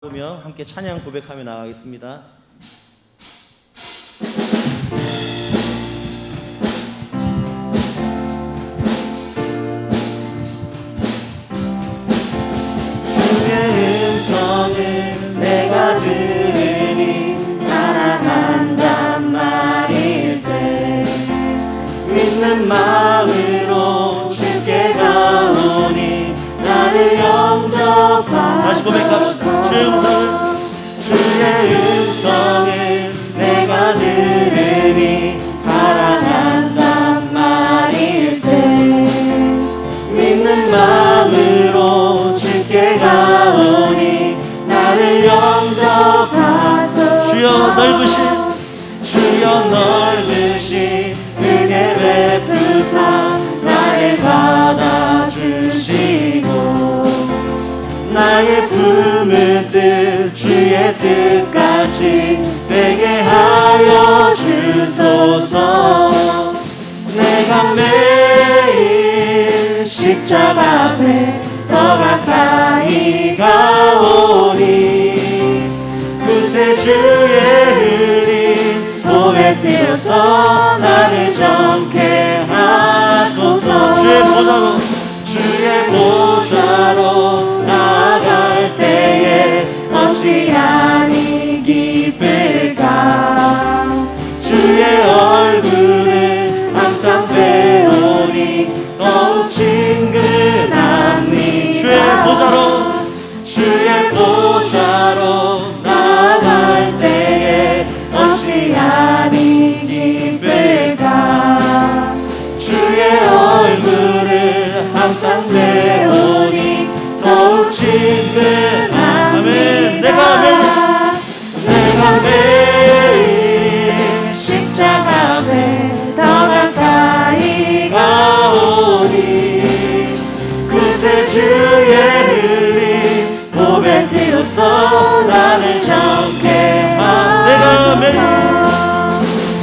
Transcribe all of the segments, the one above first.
보며 함께 찬양 고백하며 나가겠습니다. 주의 음성을 내가 들으니 사랑한단 말일세. 믿는 마음으로 쉽게 가오니 나를 영접하소서. 다시 고백합시다. 주의 음성을 내가 들으니 사랑한단 말일세. 믿는 마음으로 쉽게 가오니 나를 영접하소서. 주여 넓으신 은혜 베푸사 나를 받아주시고 나의 품은 뜻 주의 뜻같이 되게 하여 주소서. 내가 매일 십자가 앞에 더 가까이 가오니 그새 주의 흘린 보배 피어서 나를 정케 하소서. 주의 보좌로 나아갈 때에 어찌하니 기쁠까. 주의 얼굴을 항상 배우니 더욱 친근함니. 주의 보좌로 나아갈 때에 어찌하니 기쁠까. 주의 얼굴을 항상 배우니 더욱 친근함니. 내가 매일 십자가 앞에 더 가까이 가오니 그새 주의 흘린 보배 피어서 나를 정케 하소서.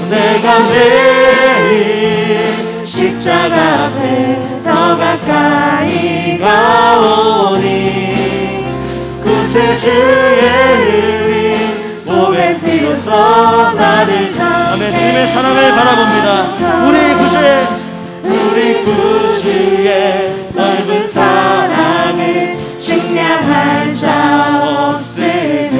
내가 매일 십자가 앞에 더 가까이 가오니 그새 주의 흘린 보배 피어서 나를 정케 주님의 사랑을 바라봅니다. 우리 구주의 넓은 사랑을 측량할 자 없으며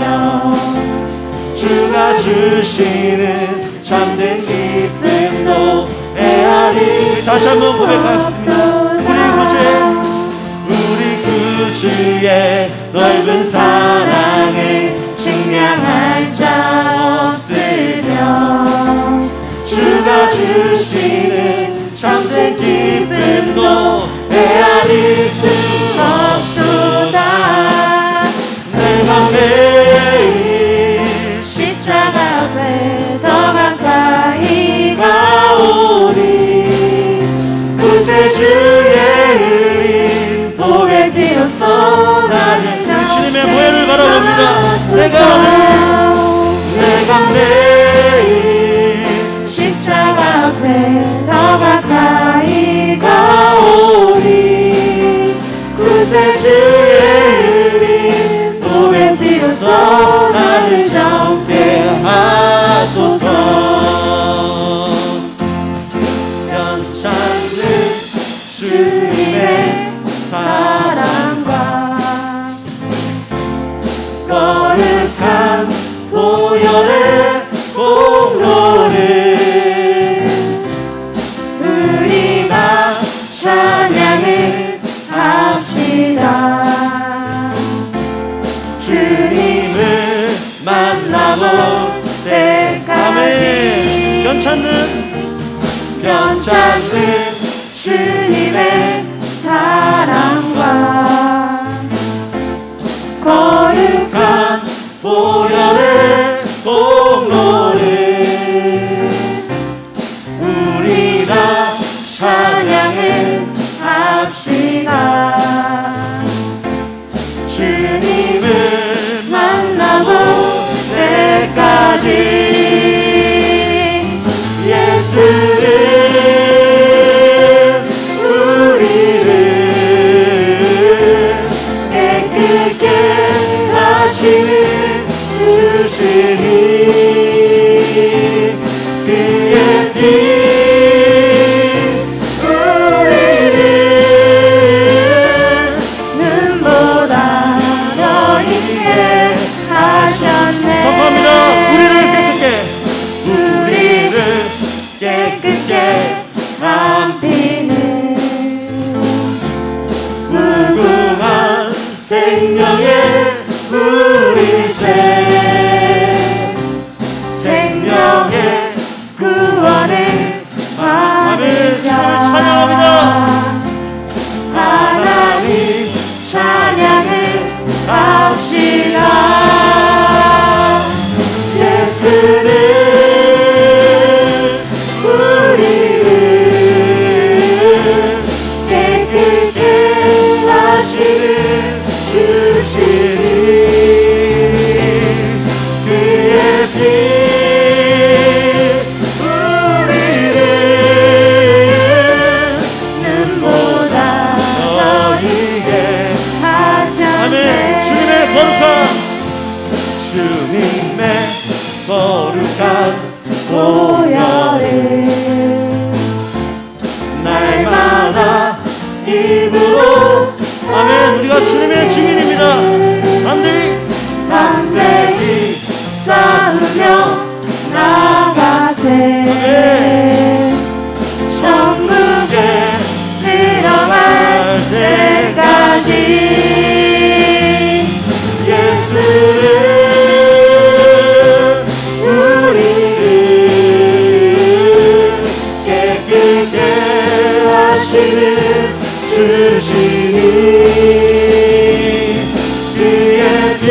주가 주시는 참된 기쁨도 헤아릴 수 다시 한번 고백하겠습니다. 우리 구주의 넓은 사랑을 측량할 자 없으며 주가 주시는 참된 기쁨도 헤아릴 수 없도다. 내가 매일 십자가 앞에 더 가까이 가오니 그새 주의 흘린 보배 피어서 나를 주님의 보혈을 바라봅니다. 내가 매일 십자가 앞에 더 가까이 가오니 그새 주의 흘린 보배 피어서 나를 정케 하소서. 변찮는 주님의 사랑과 거룩한 보혈의 공로를 우리가 찬양을 합시다. 주님을 만나볼 때까지 변찮는 주님의 사랑과 거룩한 보혈의 공로를 우리가 찬양을 합시다. 주님을 만나볼 때까지 예수는 우리를 깨끗게 하시는 주시니 그의 피 우리를 눈보다 더 있게 하셨네. 선포합니다. 우리를 깨끗게 남기는 무궁한 생명의 우리세 생명의 구원을 받은 자 찬양합니다. 하나님 찬양을 합시다. 예수는 우리를 깨끗게 하시는 주시니 그의 피 우리를 눈보다 더 이게 하셨네. 주님의 거룩한 보혈을 날마다 입으로 아멘. 우리가 주님의 증인입니다. 담대히 싸우며 나가세. 천국에 들어갈 때까지 예수를 우리를 깨끗게 하시는 주시니 그의 피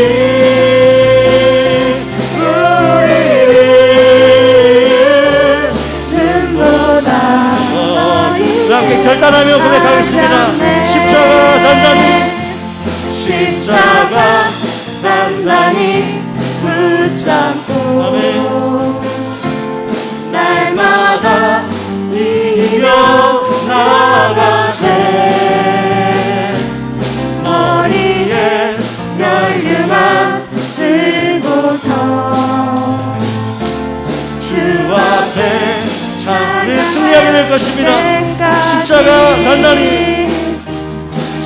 우리를 눈보다 더 함께 결단하며 고백하겠습니다. 십자가 단단히 붙잡고 아멘. 날마다 이기며 나가세. 머리에 면류관 쓰고서 주 앞에 우리 승리하게 될 것입니다.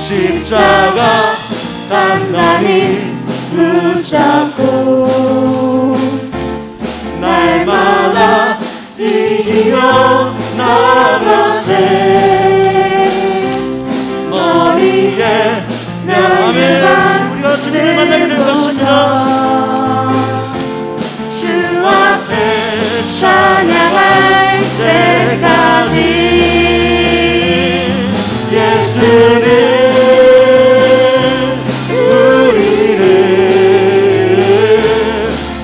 십자가 단단히 붙잡고 날마다 이기며 나가세. 머리에 면류관 우리가 주님을 만나게 될 것입니다. 주 앞에 찬양할 때까지 예수는 우리를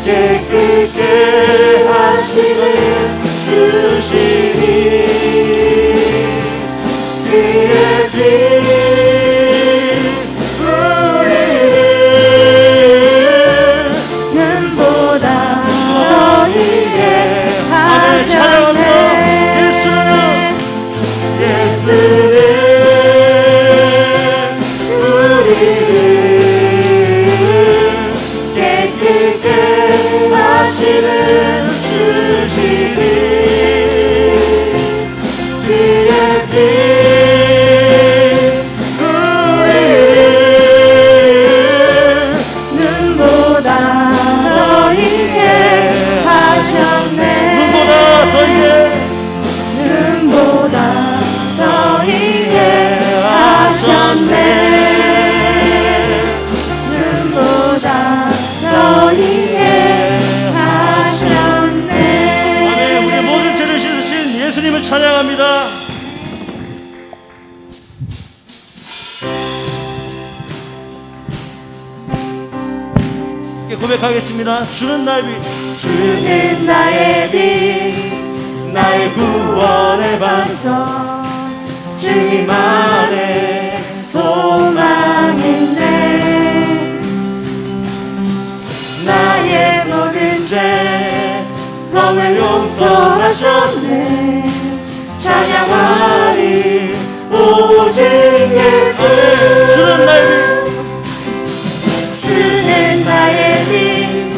깨끗게 하시는 주시니 그의 피 우리를 눈보다 더 이게 하셨네. 예수는 우리를 깨끗게 하시는 주시니 그의 피 우리를 눈보다 더 있게 하셨네. 눈보다 더 있게 하셨네. 눈보다 더 있게 하셨네. 우리 모든 죄를 씻으신 예수님을 찬양합니다. 고백하겠습니다. 주는 나의 빛, 주는 나의 빛, 나의 구원의 반석, 주님 안에 소망인데 나의 모든 죄 범을 용서하셨네. 찬양하리 오직 예수. 주는 나의 빛,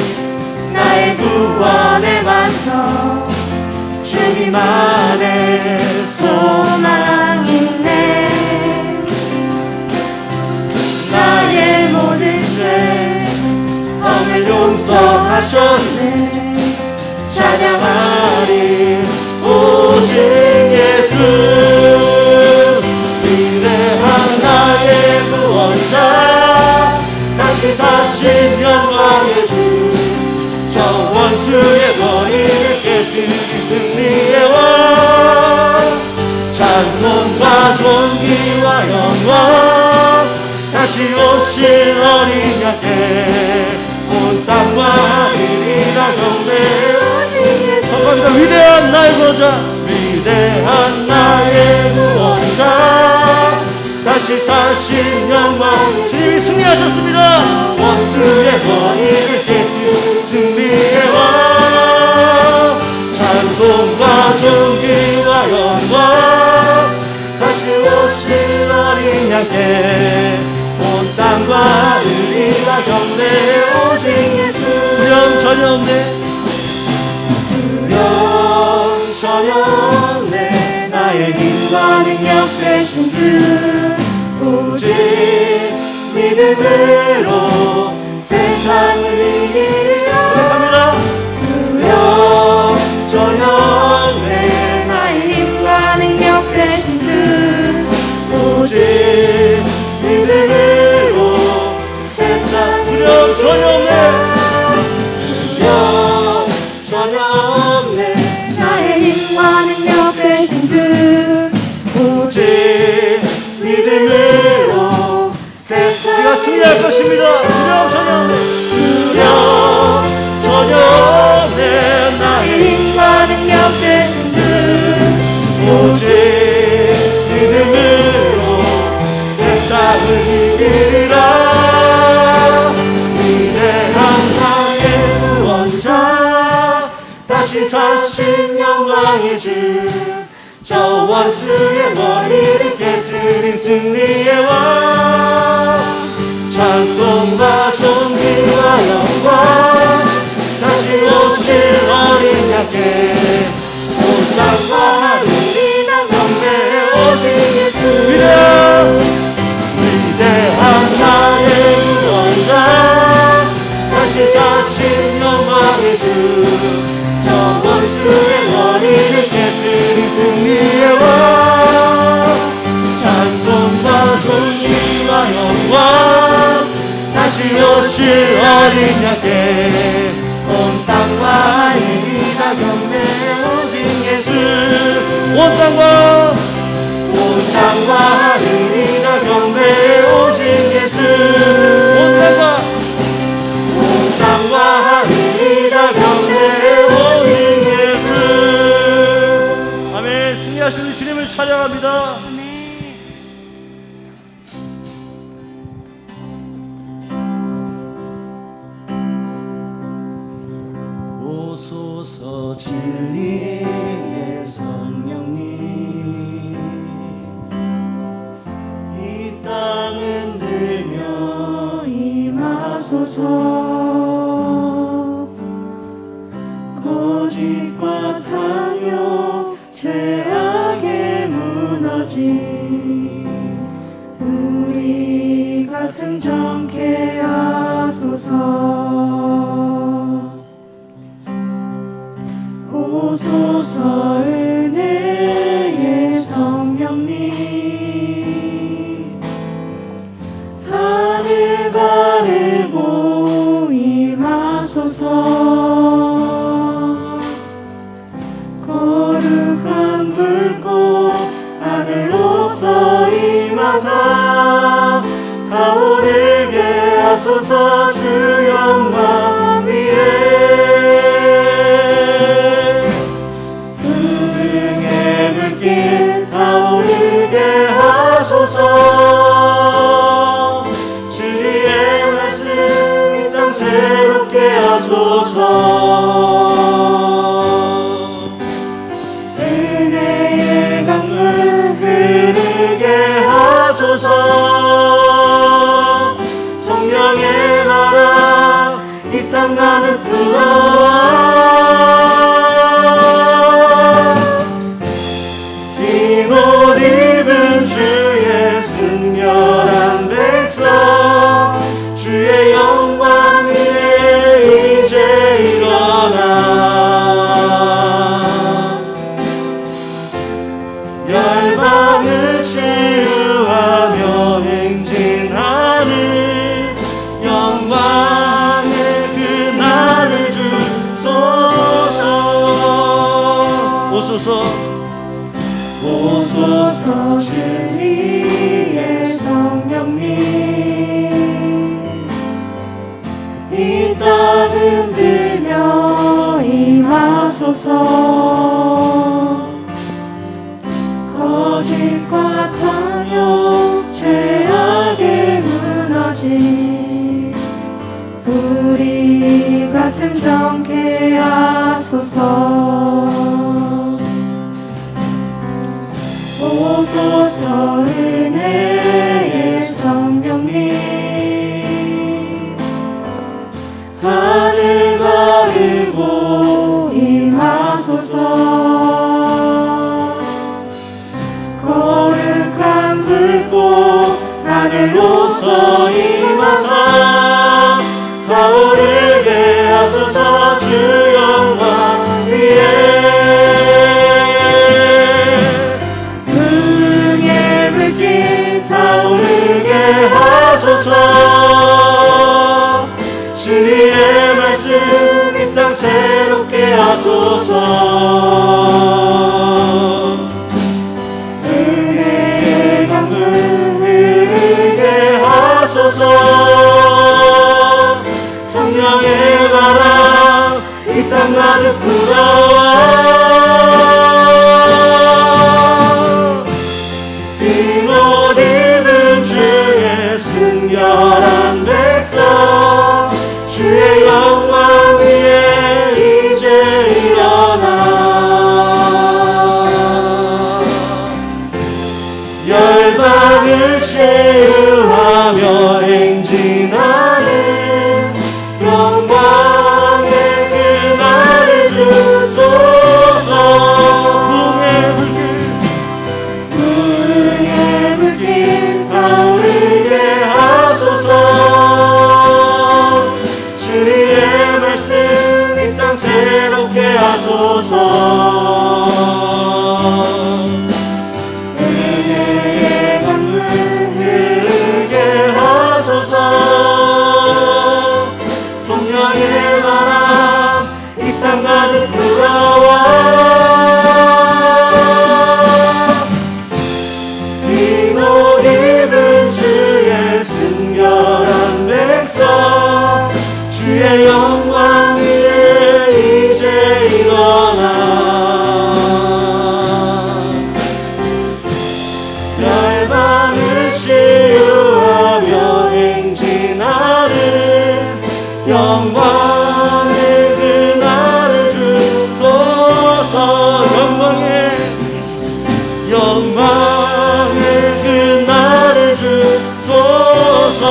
용서하셨네. 찬양하리 오직 예수, 위대한 나의 구원자, 다시 사신 영광의 주, 저 원수의 머리를 깨뜨린 승리의 왕, 찬송과 존귀와 영광, 다시 오실 어린 양께 온 땅과 하늘이라 경배하니. 감사합니다. 위대한 나의 구원자, 위대한 나의 구원자, 다시 사신 영광, 주님이 승리하셨습니다. 원수의 머리를 깨뜨린 승리의 왕, 찬송과 존귀와 영광, 다시 오실 어린 양께 온 땅과 하늘이라 경배 오직 예수. 두려움 전혀 없네. 두려움 전혀 없네. 나의 힘과 능력 되신 주, 오직 믿음으로 세상을 이기리라. 고백합니다. 두려움 전혀 없네. 나의 힘과 능력 되신 주, 오직 믿음으로 세상. 두려움 전혀 없네. 두려움 전혀 없네. 나의 힘과 능력 되신 주, 오직 믿음으로 세상. 우리가 승리할 것입니다. 두려움 전혀 없네. 두려움 전혀 없네. 나의 힘과 능력 되신 주, 오직 믿음으로 세상을 이기리라. 위대한 나의 구원자, 다시 사신 영광의 주, 저 원수의 머리를 깨뜨린 승리의 왕, 찬송과 존귀와 영광, 다시 오실 어린 양께 온 땅과 하늘이나 경배 오직 예수. 위대한 나의 구원자, 다시 사신 영광의 주, 저 원수의 머리를 깨뜨린 승리의 왕, 찬송과 존귀와 영광, 다시 오실 어린 양께 온 땅과 하늘이다 경배 오직 예수. 온 땅과 온 땅과 하늘이다 경배 오직 예수. 온 땅과 온 땅과 하늘이다 경배 오직 예수. 아멘. 승리하신 우리 주님을 찬양합니다. 오소서 진리의 성령님, 이 땅은 들며 임하소서. 거짓과 탐욕 죄악에 무너진 우리 가슴 정케 하소서. 오소서 은혜의 성령님, 하늘 가르고 임하소서. 거룩한 불꽃 하늘로서 임하사 타오르게 하소서. 주 영광 위에 타오르게 하소서. 진리의 말씀 이 땅 새롭게 하소서. 은혜의 강물 흐르게 하소서. 성령의 바람 이 땅 가득 불어와 흰옷 입은 주의 순결한 백성, 주의 영광 위에 흔들며 임하소서. 거짓과 탐욕 죄악에 무너진 우리 가슴 정케 하소서. 오소서 은혜의 성령님, 하늘 가르고 임하소서. 거룩한 불꽃 하늘로서 임하사 타오르게 하소서. 주 영광 위에 응의 불길 타오르게 하소서. 진리의 말씀 이 땅 새롭게 하소서. 은혜의 강물 흐르게 하소서. 성령의 바람 이 땅 가득 불어와 흰 옷 입은 주의 순결한 백성, 주의 영광 위에 이제 일어나 열방을 제우하며 행진하는 영광의 그날을 주소서. 부흥의 불길 타오르게 하소서. 진리의 말씀 이 땅 새롭게 하소서. 은혜의 강물 흐르게 하소서. 성령의 바람 이 땅 가득 불어와 흰 옷 입은 주의 순결한 백성, 주의 영광 위에 이제 일어나 열방을 치유하며 행진하는 영광의 그날을 주소서. 영광의 그날을 주소서.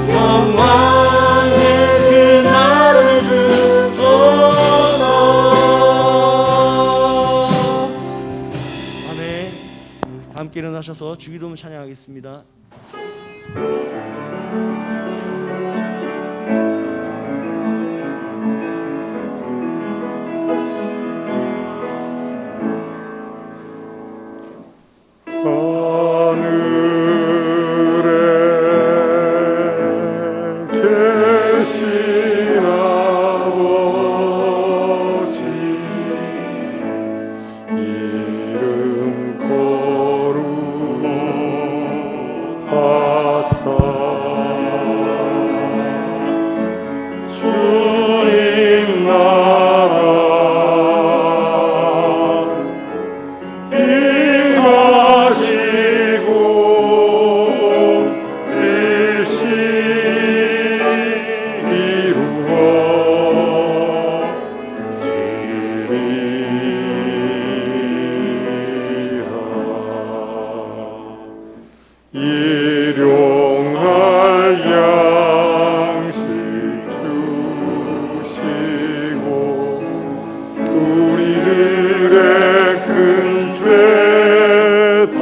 영광의 그날을 주소서. 아멘. 다 함께 일어나셔서 주기도문 찬양하겠습니다. 하늘에 계신 아버지, 이름 거룩하사 주님 나라 임하시고 뜻이 이루어지리라. 일용할 양식 주시고 우리들의 큰 죄 다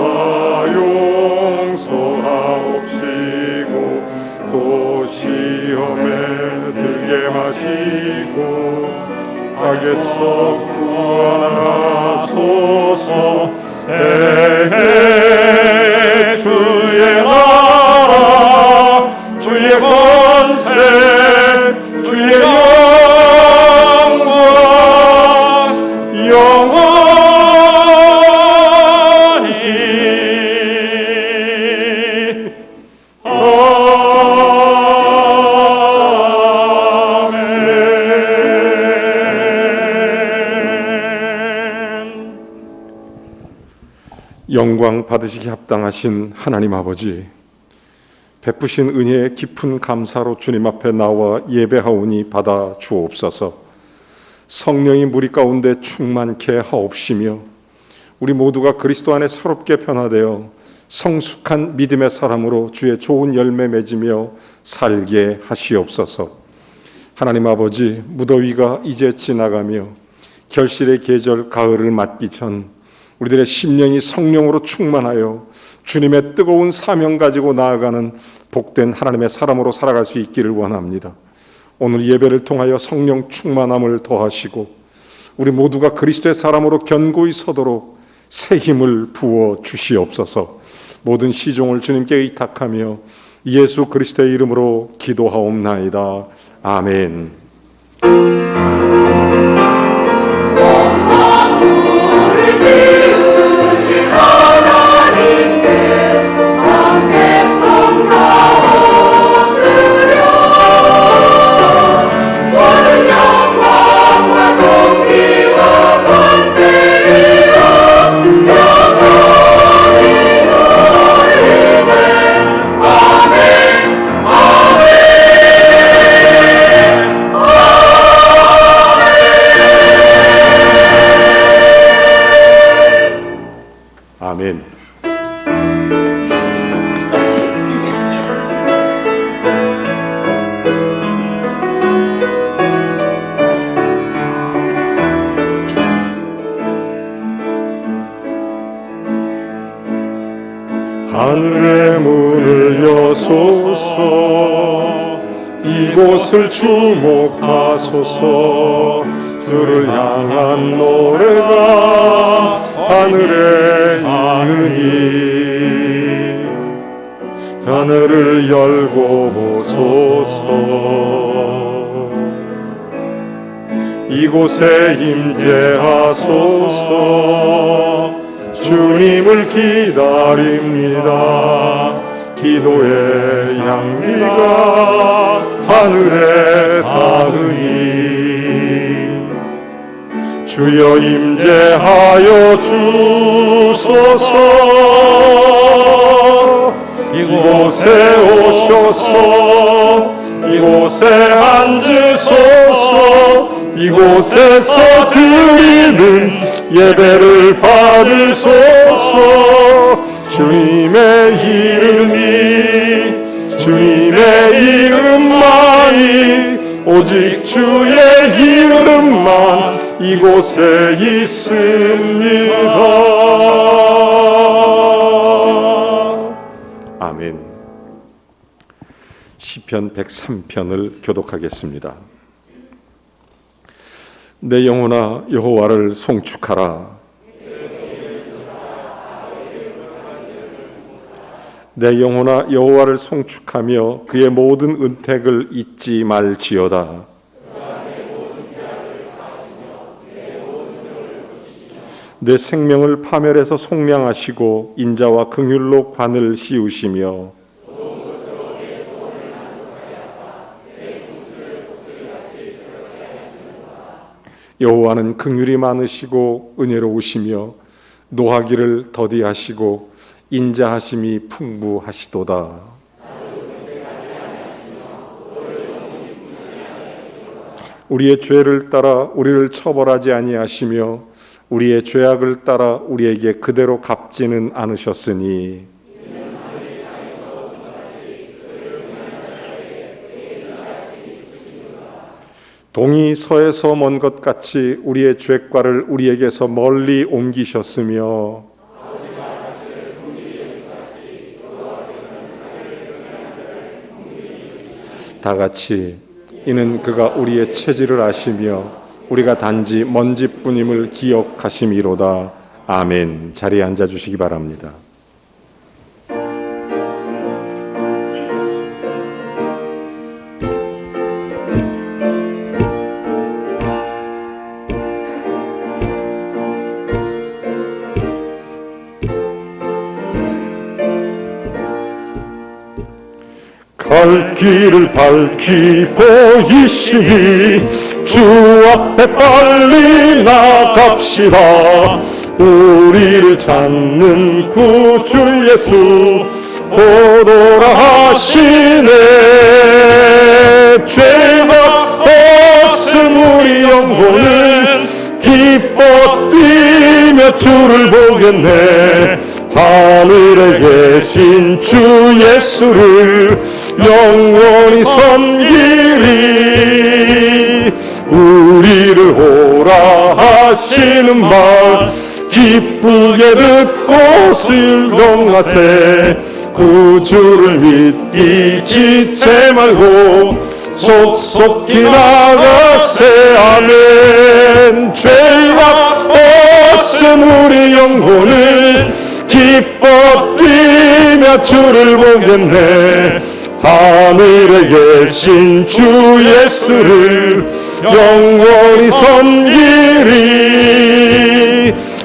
용서하옵시고 또 시험에 들게 마시고 악에서 구원하소서. 대개 주의 나라 주의 권세 주의 영광 영원히 아멘. 영광 받으시기 합당하신 하나님 아버지, 베푸신 은혜의 깊은 감사로 주님 앞에 나와 예배하오니 받아 주옵소서. 성령이 무리 가운데 충만케 하옵시며 우리 모두가 그리스도 안에 새롭게 변화되어 성숙한 믿음의 사람으로 주의 좋은 열매 맺으며 살게 하시옵소서. 하나님 아버지, 무더위가 이제 지나가며 결실의 계절 가을을 맞기 전 우리들의 심령이 성령으로 충만하여 주님의 뜨거운 사명 가지고 나아가는 복된 하나님의 사람으로 살아갈 수 있기를 원합니다. 오늘 예배를 통하여 성령 충만함을 더하시고 우리 모두가 그리스도의 사람으로 견고히 서도록 새 힘을 부어 주시옵소서. 모든 시종을 주님께 의탁하며 예수 그리스도의 이름으로 기도하옵나이다. 아멘. 아멘. 하늘의 문을 여소서, 이곳을 주목하소서. 주를 향한 노래가 하늘에 이르니 하늘을 열고 보소서. 이곳에 임재하소서. 주님을 기다립니다. 기도의 향기가 하늘에 닿으니 주여 임재하여 주소서. 이곳에 오셔서 이곳에 앉으소서. 이곳에서 드리는 예배를 받으소서. 주님의 주님의 이름만이, 오직 주의 이름만 이곳에 있습니다. 아멘. 시편 103편을 교독하겠습니다. 내 영혼아 여호와를 송축하라. 내 영혼아 여호와를 송축하며 그의 모든 은택을 잊지 말지어다. 내 생명을 파멸해서 속량하시고 인자와 긍휼로 관을 씌우시며 여호와는 긍휼이 많으시고 은혜로우시며 노하기를 더디하시고 인자하심이 풍부하시도다. 우리의 죄를 따라 우리를 처벌하지 아니하시며 우리의 죄악을 따라 우리에게 그대로 갚지는 않으셨으니 동이 서에서 먼 것 같이 우리의 죄과를 우리에게서 멀리 옮기셨으며 다같이 이는 그가 우리의 체질을 아시며 우리가 단지 먼지뿐임을 기억하심이로다. 아멘. 자리에 앉아주시기 바랍니다. 갈 길을 밝히 보이시니 주 앞에 빨리 나갑시다. 우리를 찾는 구주 예수 오노라 하시네. 죄가 벗은 우리 영혼은 기뻐 뛰며 주를 보겠네. 하늘에 계신 주 예수를 영원히 섬기리. 우리를 오라 하시는 말 기쁘게 듣고 슬렁하세. 구주를 믿기 지체 말고 속속히 나가세. 아멘. 죄가 벗은 우리 영혼을 기뻐 뛰며 주를 보겠네. 하늘에 계신 주 예수를 영원히 섬기리.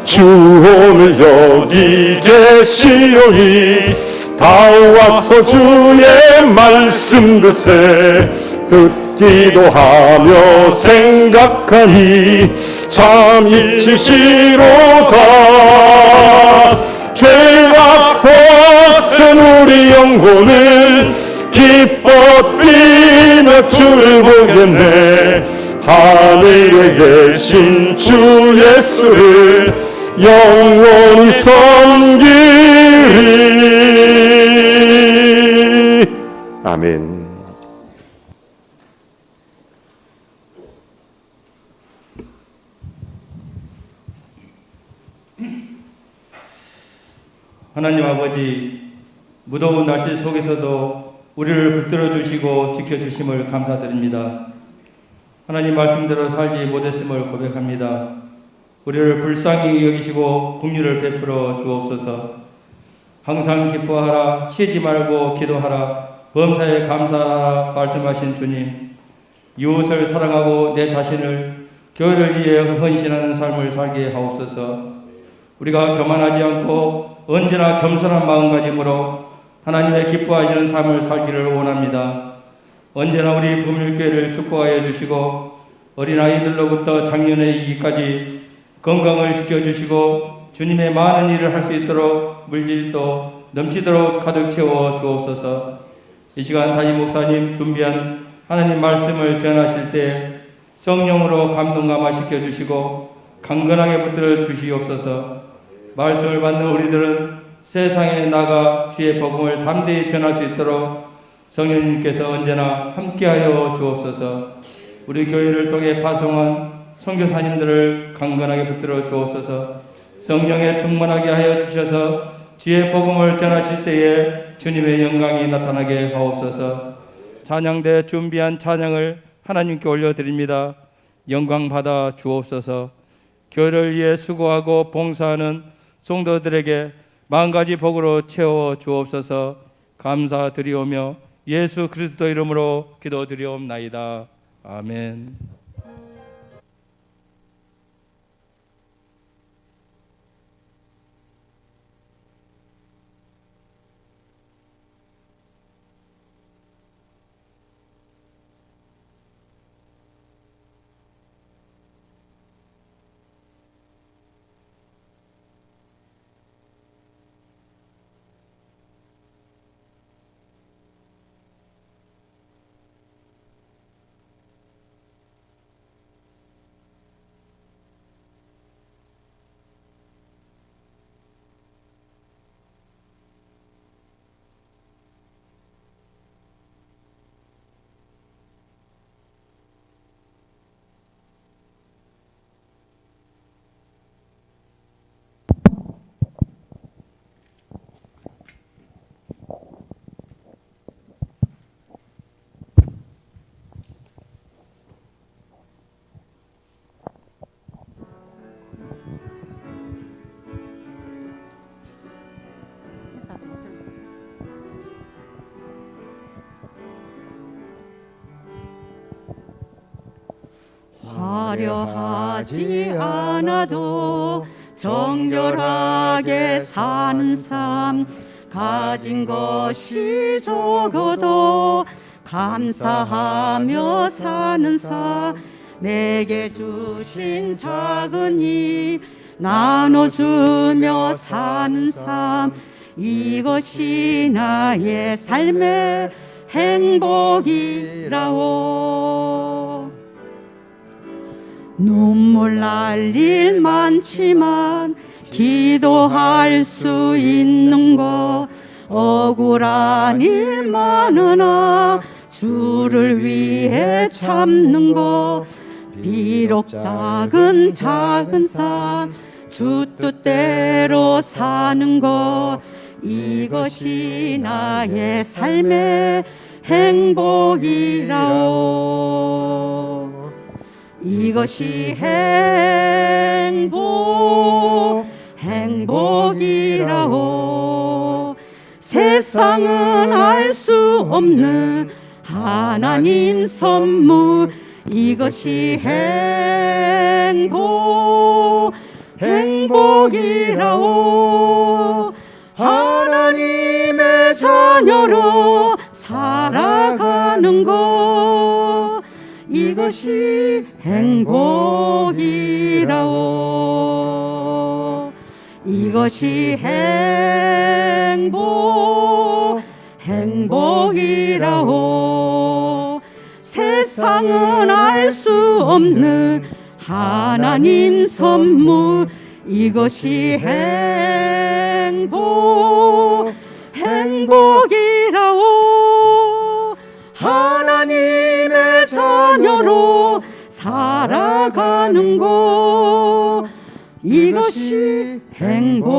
주 오늘 여기 계시오니 다 와서 주의 말씀 듣세. 듣기도 하며 생각하니 참 잊히시로다. 죄가 벗은 우리 영혼을 기뻐 뛰며 주를 보겠네. 하늘에 계신 주 예수를 영원히 섬기리. 아멘. 하나님 아버지, 무더운 날씨 속에서도 우리를 붙들어 주시고 지켜주심을 감사드립니다. 하나님 말씀대로 살지 못했음을 고백합니다. 우리를 불쌍히 여기시고 긍휼을 베풀어 주옵소서. 항상 기뻐하라, 쉬지 말고 기도하라, 범사에 감사하라 말씀하신 주님, 이웃을 사랑하고 내 자신을 교회를 위해 헌신하는 삶을 살게 하옵소서. 우리가 교만하지 않고 언제나 겸손한 마음가짐으로 하나님의 기뻐하시는 삶을 살기를 원합니다. 언제나 우리 부밀교회를 축복하여 주시고 어린아이들로부터 장년의 이기까지 건강을 지켜주시고 주님의 많은 일을 할 수 있도록 물질도 넘치도록 가득 채워 주옵소서. 이 시간 담임 목사님 준비한 하나님 말씀을 전하실 때 성령으로 감동감화 시켜주시고 강건하게 붙들어 주시옵소서. 말씀을 받는 우리들은 세상에 나가 주의 복음을 담대히 전할 수 있도록 성령님께서 언제나 함께하여 주옵소서. 우리 교회를 통해 파송한 선교사님들을 강건하게 붙들어 주옵소서. 성령에 충만하게 하여 주셔서 주의 복음을 전하실 때에 주님의 영광이 나타나게 하옵소서. 찬양대 준비한 찬양을 하나님께 올려드립니다. 영광 받아 주옵소서. 교회를 위해 수고하고 봉사하는 성도들에게 만가지 복으로 채워 주옵소서. 감사드리오며 예수 그리스도 이름으로 기도드리옵나이다. 아멘. 화려하지 않아도 정결하게 사는 삶, 가진 것이 적어도 감사하며 사는 삶, 내게 주신 작은 힘 나눠주며 사는 삶 이것이 나의 삶의 행복이라오. 눈물 날 일 많지만 기도할 수 있는 것 억울한 일 많으나 주를 위해 참는 것 비록 작은 삶 주 뜻대로 사는 것 이것이 나의 삶의 행복이라오. 이것이 행복이라오. 세상은 알 수 없는 하나님 선물 이것이 행복이라오. 하나님의 자녀로 살아가는 것 이것이 행복이라오. 이것이 행복이라오. 세상은 알 수 없는 하나님 선물 이것이 행복이라오. 하나님의 자녀로 살아가는 것 이것이 행복이라오.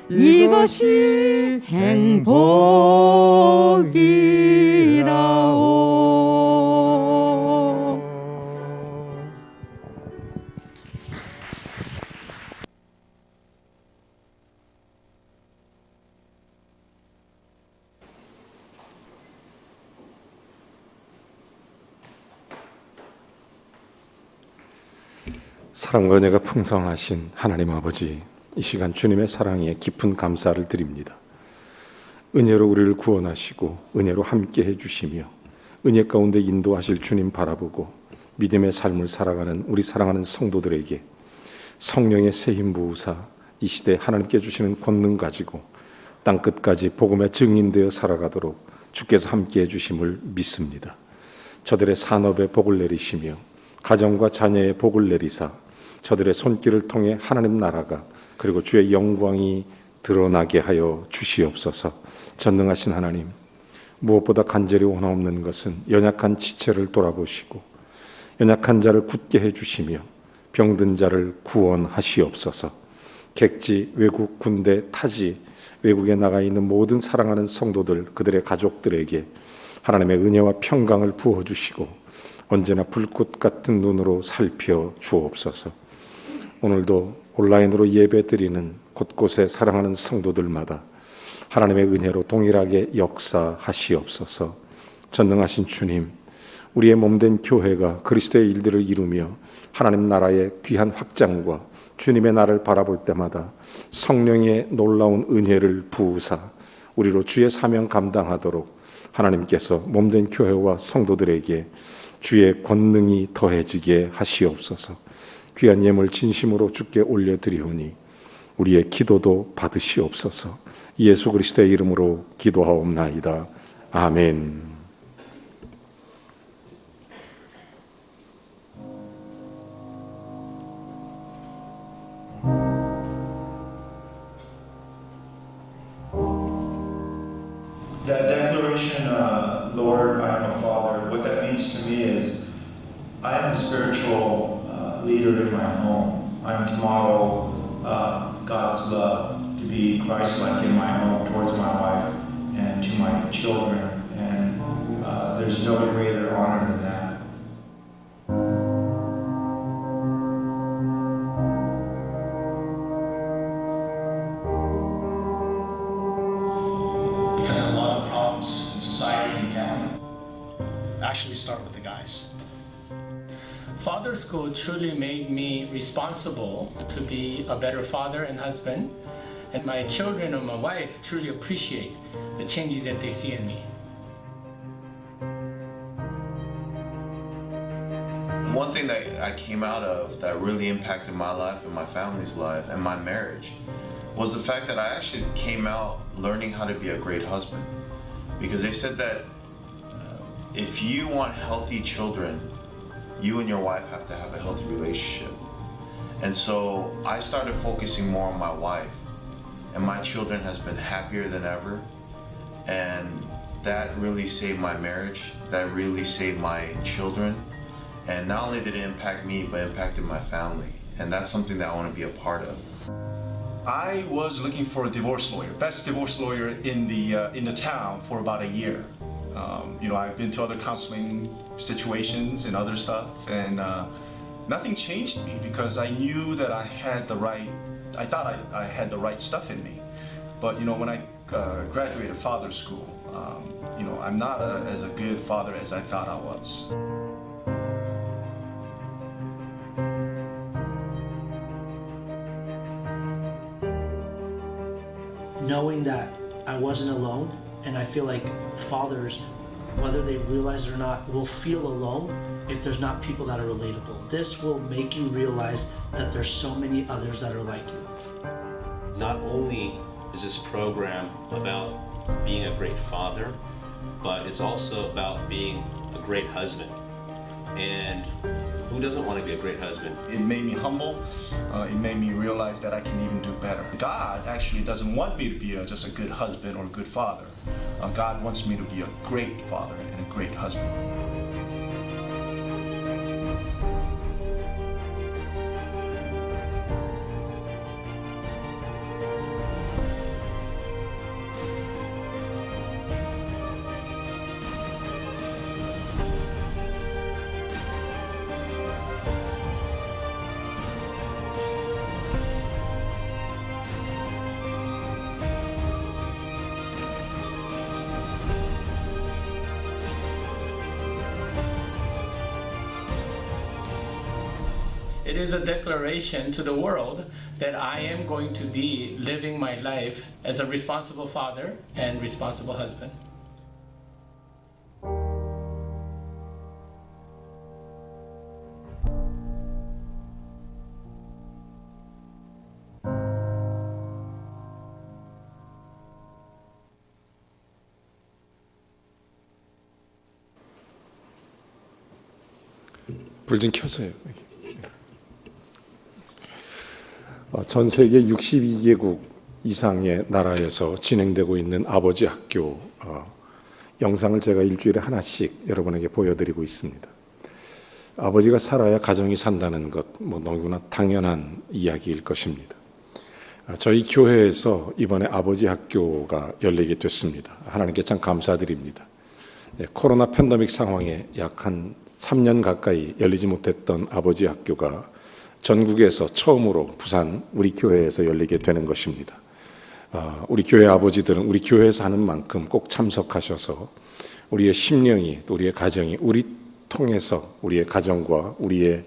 이것이 행복이라오. 사랑과 은혜가 풍성하신 하나님 아버지, 이 시간 주님의 사랑에 깊은 감사를 드립니다. 은혜로 우리를 구원하시고 은혜로 함께 해주시며 은혜 가운데 인도하실 주님 바라보고 믿음의 삶을 살아가는 우리 사랑하는 성도들에게 성령의 새힘 부으사 이 시대 하나님께 주시는 권능 가지고 땅끝까지 복음의 증인되어 살아가도록 주께서 함께 해주심을 믿습니다. 저들의 산업에 복을 내리시며 가정과 자녀의 복을 내리사 저들의 손길을 통해 하나님 나라가 그리고 주의 영광이 드러나게 하여 주시옵소서. 전능하신 하나님, 무엇보다 간절히 원하옵는 것은 연약한 지체를 돌아보시고 연약한 자를 굳게 해주시며 병든 자를 구원하시옵소서. 객지, 외국, 군대, 타지, 외국에 나가 있는 모든 사랑하는 성도들, 그들의 가족들에게 하나님의 은혜와 평강을 부어주시고 언제나 불꽃 같은 눈으로 살펴 주옵소서. 오늘도 온라인으로 예배드리는 곳곳에 사랑하는 성도들마다 하나님의 은혜로 동일하게 역사하시옵소서. 전능하신 주님, 우리의 몸된 교회가 그리스도의 일들을 이루며 하나님 나라의 귀한 확장과 주님의 나라를 바라볼 때마다 성령의 놀라운 은혜를 부으사 우리로 주의 사명 감당하도록 하나님께서 몸된 교회와 성도들에게 주의 권능이 더해지게 하시옵소서. 귀한 예물 진심으로 주께 올려드리오니 우리의 기도도 받으시옵소서. 예수 그리스도의 이름으로 기도하옵나이다. 아멘. That declaration, Lord, I am a father, what that means to me is I am the spiritual leader in my home. I am to model God's love, to be Christ-like in my home towards my wife and to my children. And there's no greater honor than that. Because a lot of problems in society and family actually start with the guys. Father School truly made me responsible to be a better father and husband, and my children and my wife truly appreciate the changes that they see in me. one thing that I came out of that really impacted my life and my family's life and my marriage was the fact that I actually came out learning how to be a great husband. Because they said that if you want healthy children, you and your wife have to have a healthy relationship. And so I started focusing more on my wife, and my children has been happier than ever. And that really saved my marriage, that really saved my children. And not only did it impact me, but impacted my family. And that's something that I want to be a part of. I was looking for a divorce lawyer, best divorce lawyer in the town for about a year. I've been to other counseling situations and other stuff, and nothing changed me because I knew that I thought I had the right stuff in me. But when I graduated father school, I'm not as a good father as I thought I was. Knowing that I wasn't alone, and I feel like fathers, whether they realize it or not, will feel alone if there's not people that are relatable. This will make you realize that there's so many others that are like you. Not only is this program about being a great father, but it's also about being a great husband. And who doesn't want to be a great husband? It made me humble. It made me realize that I can even do better. God actually doesn't want me to be just a good husband or a good father. God wants me to be a great father and a great husband. It is a declaration to the world that I am going to be living my life as a responsible father and responsible husband. 불 좀 켜세요. 전 세계 62개국 이상의 나라에서 진행되고 있는 아버지 학교 영상을 제가 일주일에 하나씩 여러분에게 보여드리고 있습니다. 아버지가 살아야 가정이 산다는 것, 너무나 당연한 이야기일 것입니다. 저희 교회에서 이번에 아버지 학교가 열리게 됐습니다. 하나님께 참 감사드립니다. 코로나 팬데믹 상황에 약 한 3년 가까이 열리지 못했던 아버지 학교가 전국에서 처음으로 부산 우리 교회에서 열리게 되는 것입니다. 우리 교회 아버지들은 우리 교회에서 하는 만큼 꼭 참석하셔서 우리의 심령이 또 우리의 가정이 우리 통해서 우리의 가정과 우리의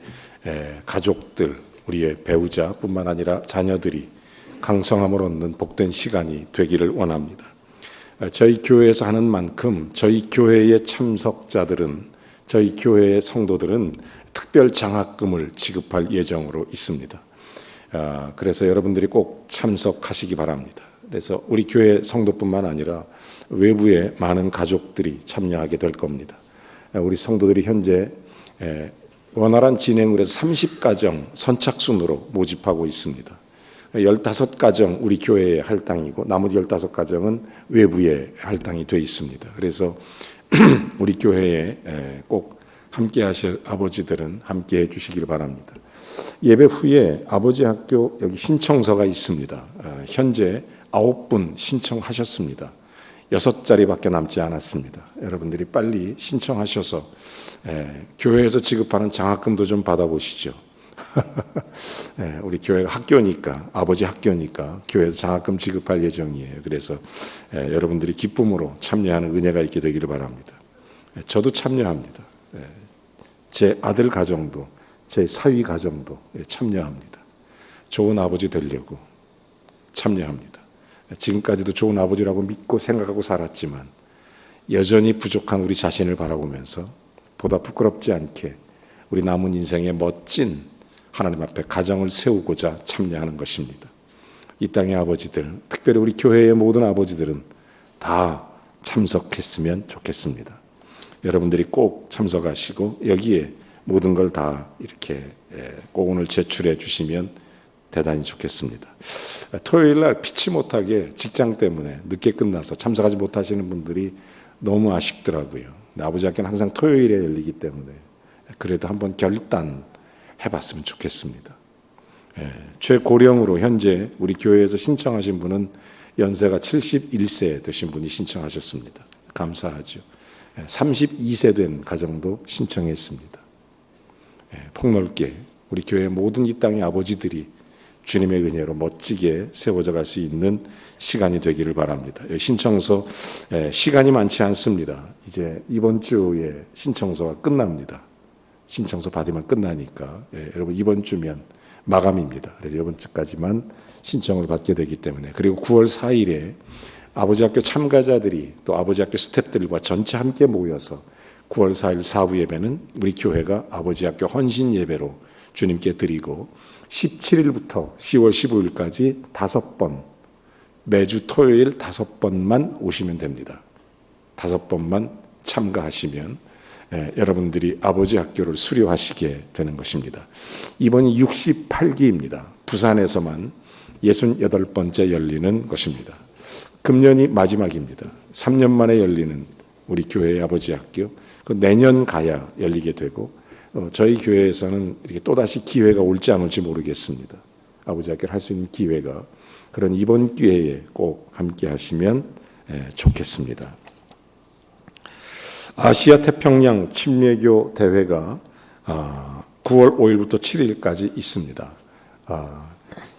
가족들, 우리의 배우자뿐만 아니라 자녀들이 강성함을 얻는 복된 시간이 되기를 원합니다. 저희 교회에서 하는 만큼 저희 교회의 참석자들은 저희 교회의 성도들은 특별 장학금을 지급할 예정으로 있습니다. 그래서 여러분들이 꼭 참석하시기 바랍니다. 그래서 우리 교회 성도뿐만 아니라 외부의 많은 가족들이 참여하게 될 겁니다. 우리 성도들이 현재 원활한 진행을 해서 30가정 선착순으로 모집하고 있습니다. 15가정 우리 교회에 할당이고 나머지 15가정은 외부에 할당이 되어 있습니다. 그래서 우리 교회에 꼭 함께 하실 아버지들은 함께 해 주시길 바랍니다. 예배 후에 아버지 학교 여기 신청서가 있습니다. 현재 9분 신청하셨습니다. 6자리밖에 남지 않았습니다. 여러분들이 빨리 신청하셔서 교회에서 지급하는 장학금도 좀 받아보시죠. 우리 교회가 학교니까, 아버지 학교니까 교회에서 장학금 지급할 예정이에요. 그래서 여러분들이 기쁨으로 참여하는 은혜가 있게 되기를 바랍니다. 저도 참여합니다. 제 아들 가정도, 제 사위 가정도 참여합니다. 좋은 아버지 되려고 참여합니다. 지금까지도 좋은 아버지라고 믿고 생각하고 살았지만 여전히 부족한 우리 자신을 바라보면서 보다 부끄럽지 않게 우리 남은 인생의 멋진 하나님 앞에 가정을 세우고자 참여하는 것입니다. 이 땅의 아버지들, 특별히 우리 교회의 모든 아버지들은 다 참석했으면 좋겠습니다. 여러분들이 꼭 참석하시고 여기에 모든 걸 다 이렇게 꼭 오늘 제출해 주시면 대단히 좋겠습니다. 토요일 날 피치 못하게 직장 때문에 늦게 끝나서 참석하지 못하시는 분들이 너무 아쉽더라고요. 아버지 학교는 항상 토요일에 열리기 때문에 그래도 한번 결단해 봤으면 좋겠습니다. 최고령으로 현재 우리 교회에서 신청하신 분은 연세가 71세 되신 분이 신청하셨습니다. 감사하죠. 32세 된 가정도 신청했습니다. 폭넓게 우리 교회 모든 이 땅의 아버지들이 주님의 은혜로 멋지게 세워져 갈 수 있는 시간이 되기를 바랍니다. 신청서 시간이 많지 않습니다. 이제 이번 주에 신청서가 끝납니다. 신청서 받으면 끝나니까 여러분 이번 주면 마감입니다. 그래서 이번 주까지만 신청을 받게 되기 때문에, 그리고 9월 4일에 아버지 학교 참가자들이 또 아버지 학교 스태프들과 전체 함께 모여서 9월 4일 사부 예배는 우리 교회가 아버지 학교 헌신 예배로 주님께 드리고 17일부터 10월 15일까지 5번, 매주 토요일 5번만 오시면 됩니다. 5번만 참가하시면 여러분들이 아버지 학교를 수료하시게 되는 것입니다. 이번이 68기입니다. 부산에서만 68번째 열리는 것입니다. 금년이 마지막입니다. 3년 만에 열리는 우리 교회의 아버지 학교, 내년 가야 열리게 되고 저희 교회에서는 이렇게 또다시 기회가 올지 안 올지 모르겠습니다. 아버지 학교를 할 수 있는 기회가, 그런 이번 기회에 꼭 함께 하시면 좋겠습니다. 아시아 태평양 침례교 대회가 9월 5일부터 7일까지 있습니다.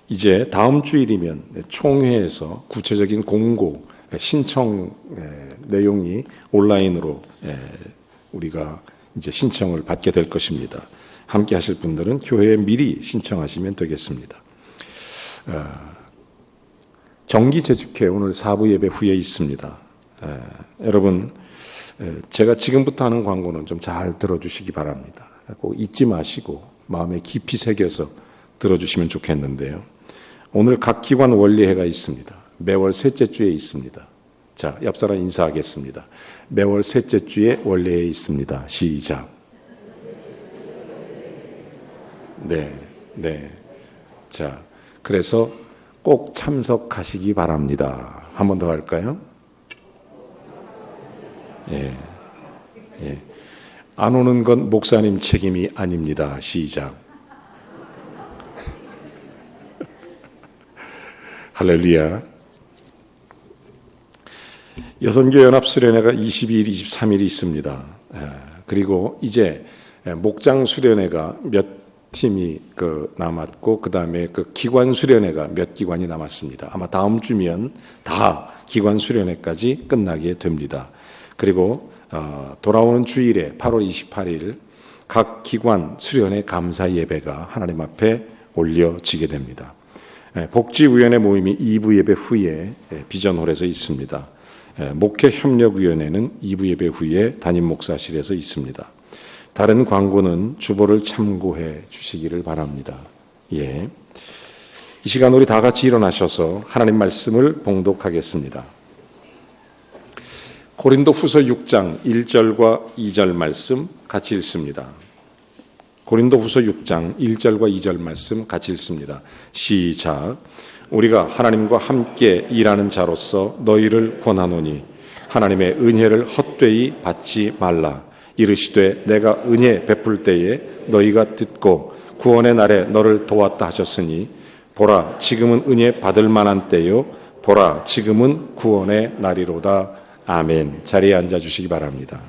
이제 다음 주일이면 총회에서 구체적인 공고, 신청 내용이 온라인으로 우리가 이제 신청을 받게 될 것입니다. 함께 하실 분들은 교회에 미리 신청하시면 되겠습니다. 정기 재직회 오늘 4부 예배 후에 있습니다. 여러분, 제가 지금부터 하는 광고는 좀 잘 들어주시기 바랍니다. 꼭 잊지 마시고 마음에 깊이 새겨서 들어주시면 좋겠는데요. 오늘 각 기관 원리회가 있습니다. 매월 셋째 주에 있습니다. 자, 옆사람 인사하겠습니다. 매월 셋째 주에 원리회에 있습니다. 시작. 네. 자, 그래서 꼭 참석하시기 바랍니다. 한 번 더 할까요? 예. 안 오는 건 목사님 책임이 아닙니다. 시작. 할렐루야. 여선교 연합 수련회가 22일, 23일이 있습니다. 그리고 이제 목장 수련회가 몇 팀이 남았고, 그 다음에 기관 수련회가 몇 기관이 남았습니다. 아마 다음 주면 다 기관 수련회까지 끝나게 됩니다. 그리고 돌아오는 주일에 8월 28일 각 기관 수련회 감사 예배가 하나님 앞에 올려지게 됩니다. 복지위원회 모임이 2부 예배 후에 비전홀에서 있습니다. 목회협력위원회는 2부 예배 후에 담임 목사실에서 있습니다. 다른 광고는 주보를 참고해 주시기를 바랍니다. 이 시간 우리 다 같이 일어나셔서 하나님 말씀을 봉독하겠습니다. 고린도 후서 6장 1절과 2절 말씀 같이 읽습니다. 고린도 후서 6장 1절과 2절 말씀 같이 읽습니다. 시작. 우리가 하나님과 함께 일하는 자로서 너희를 권하노니 하나님의 은혜를 헛되이 받지 말라. 이르시되 내가 은혜 베풀 때에 너희가 듣고 구원의 날에 너를 도왔다 하셨으니 보라 지금은 은혜 받을 만한 때요 보라 지금은 구원의 날이로다. 아멘. 자리에 앉아 주시기 바랍니다.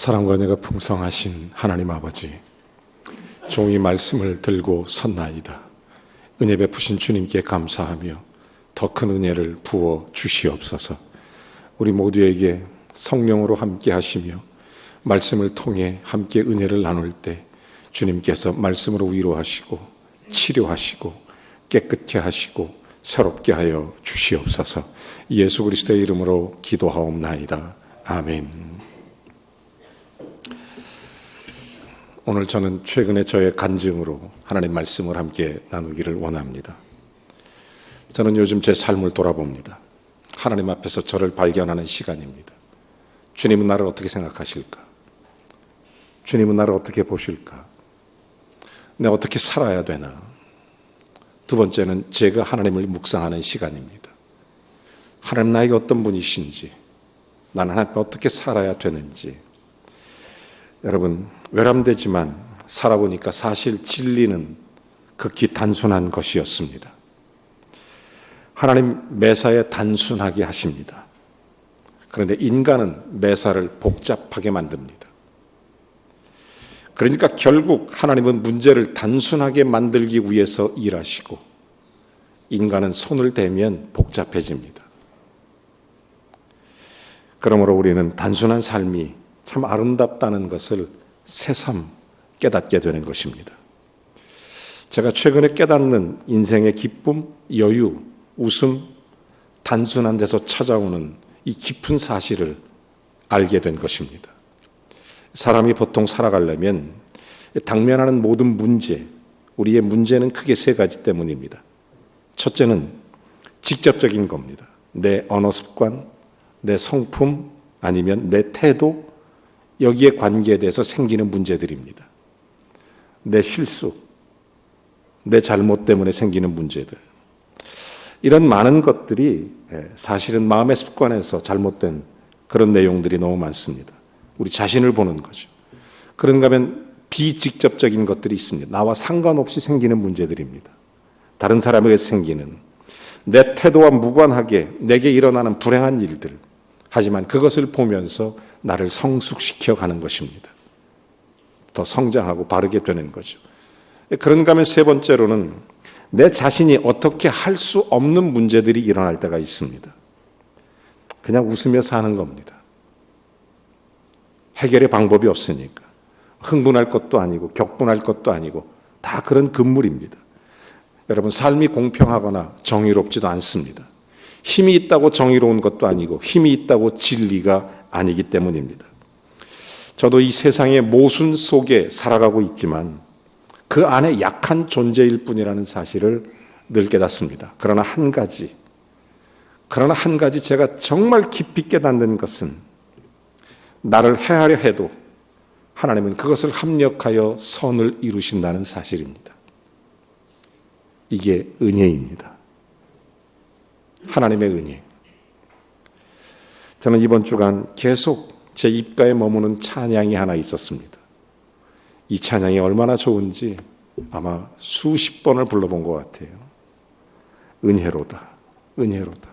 사랑과 은혜가 풍성하신 하나님 아버지, 종이 말씀을 들고 섰나이다. 은혜 베푸신 주님께 감사하며 더 큰 은혜를 부어 주시옵소서. 우리 모두에게 성령으로 함께 하시며 말씀을 통해 함께 은혜를 나눌 때 주님께서 말씀으로 위로하시고 치료하시고 깨끗게 하시고 새롭게 하여 주시옵소서. 예수 그리스도의 이름으로 기도하옵나이다. 아멘. 오늘 저는 최근에 저의 간증으로 하나님 말씀을 함께 나누기를 원합니다. 저는 요즘 제 삶을 돌아봅니다. 하나님 앞에서 저를 발견하는 시간입니다. 주님은 나를 어떻게 생각하실까? 주님은 나를 어떻게 보실까? 내가 어떻게 살아야 되나? 두 번째는 제가 하나님을 묵상하는 시간입니다. 하나님 나에게 어떤 분이신지, 나는 하나님 앞에 어떻게 살아야 되는지. 여러분, 외람되지만 살아보니까 사실 진리는 극히 단순한 것이었습니다. 하나님 매사에 단순하게 하십니다. 그런데 인간은 매사를 복잡하게 만듭니다. 그러니까 결국 하나님은 문제를 단순하게 만들기 위해서 일하시고 인간은 손을 대면 복잡해집니다. 그러므로 우리는 단순한 삶이 참 아름답다는 것을 새삼 깨닫게 되는 것입니다. 제가 최근에 깨닫는 인생의 기쁨, 여유, 웃음, 단순한 데서 찾아오는 이 깊은 사실을 알게 된 것입니다. 사람이 보통 살아가려면 당면하는 모든 문제, 우리의 문제는 크게 세 가지 때문입니다. 첫째는 직접적인 겁니다. 내 언어 습관, 내 성품, 아니면 내 태도, 여기에 관계돼서 생기는 문제들입니다. 내 실수, 내 잘못 때문에 생기는 문제들. 이런 많은 것들이 사실은 마음의 습관에서 잘못된 그런 내용들이 너무 많습니다. 우리 자신을 보는 거죠. 그런가 하면 비직접적인 것들이 있습니다. 나와 상관없이 생기는 문제들입니다. 다른 사람에게 생기는 내 태도와 무관하게 내게 일어나는 불행한 일들. 하지만 그것을 보면서 나를 성숙시켜 가는 것입니다. 더 성장하고 바르게 되는 거죠. 그런가 하면 세 번째로는 내 자신이 어떻게 할 수 없는 문제들이 일어날 때가 있습니다. 그냥 웃으며 사는 겁니다. 해결의 방법이 없으니까. 흥분할 것도 아니고 격분할 것도 아니고 다 그런 금물입니다. 여러분, 삶이 공평하거나 정의롭지도 않습니다. 힘이 있다고 정의로운 것도 아니고 힘이 있다고 진리가 아니기 때문입니다. 저도 이 세상의 모순 속에 살아가고 있지만 그 안에 약한 존재일 뿐이라는 사실을 늘 깨닫습니다. 그러나 한 가지 제가 정말 깊이 깨닫는 것은 나를 해하려 해도 하나님은 그것을 합력하여 선을 이루신다는 사실입니다. 이게 은혜입니다. 하나님의 은혜. 저는 이번 주간 계속 제 입가에 머무는 찬양이 하나 있었습니다. 이 찬양이 얼마나 좋은지 아마 수십 번을 불러본 것 같아요. 은혜로다, 은혜로다.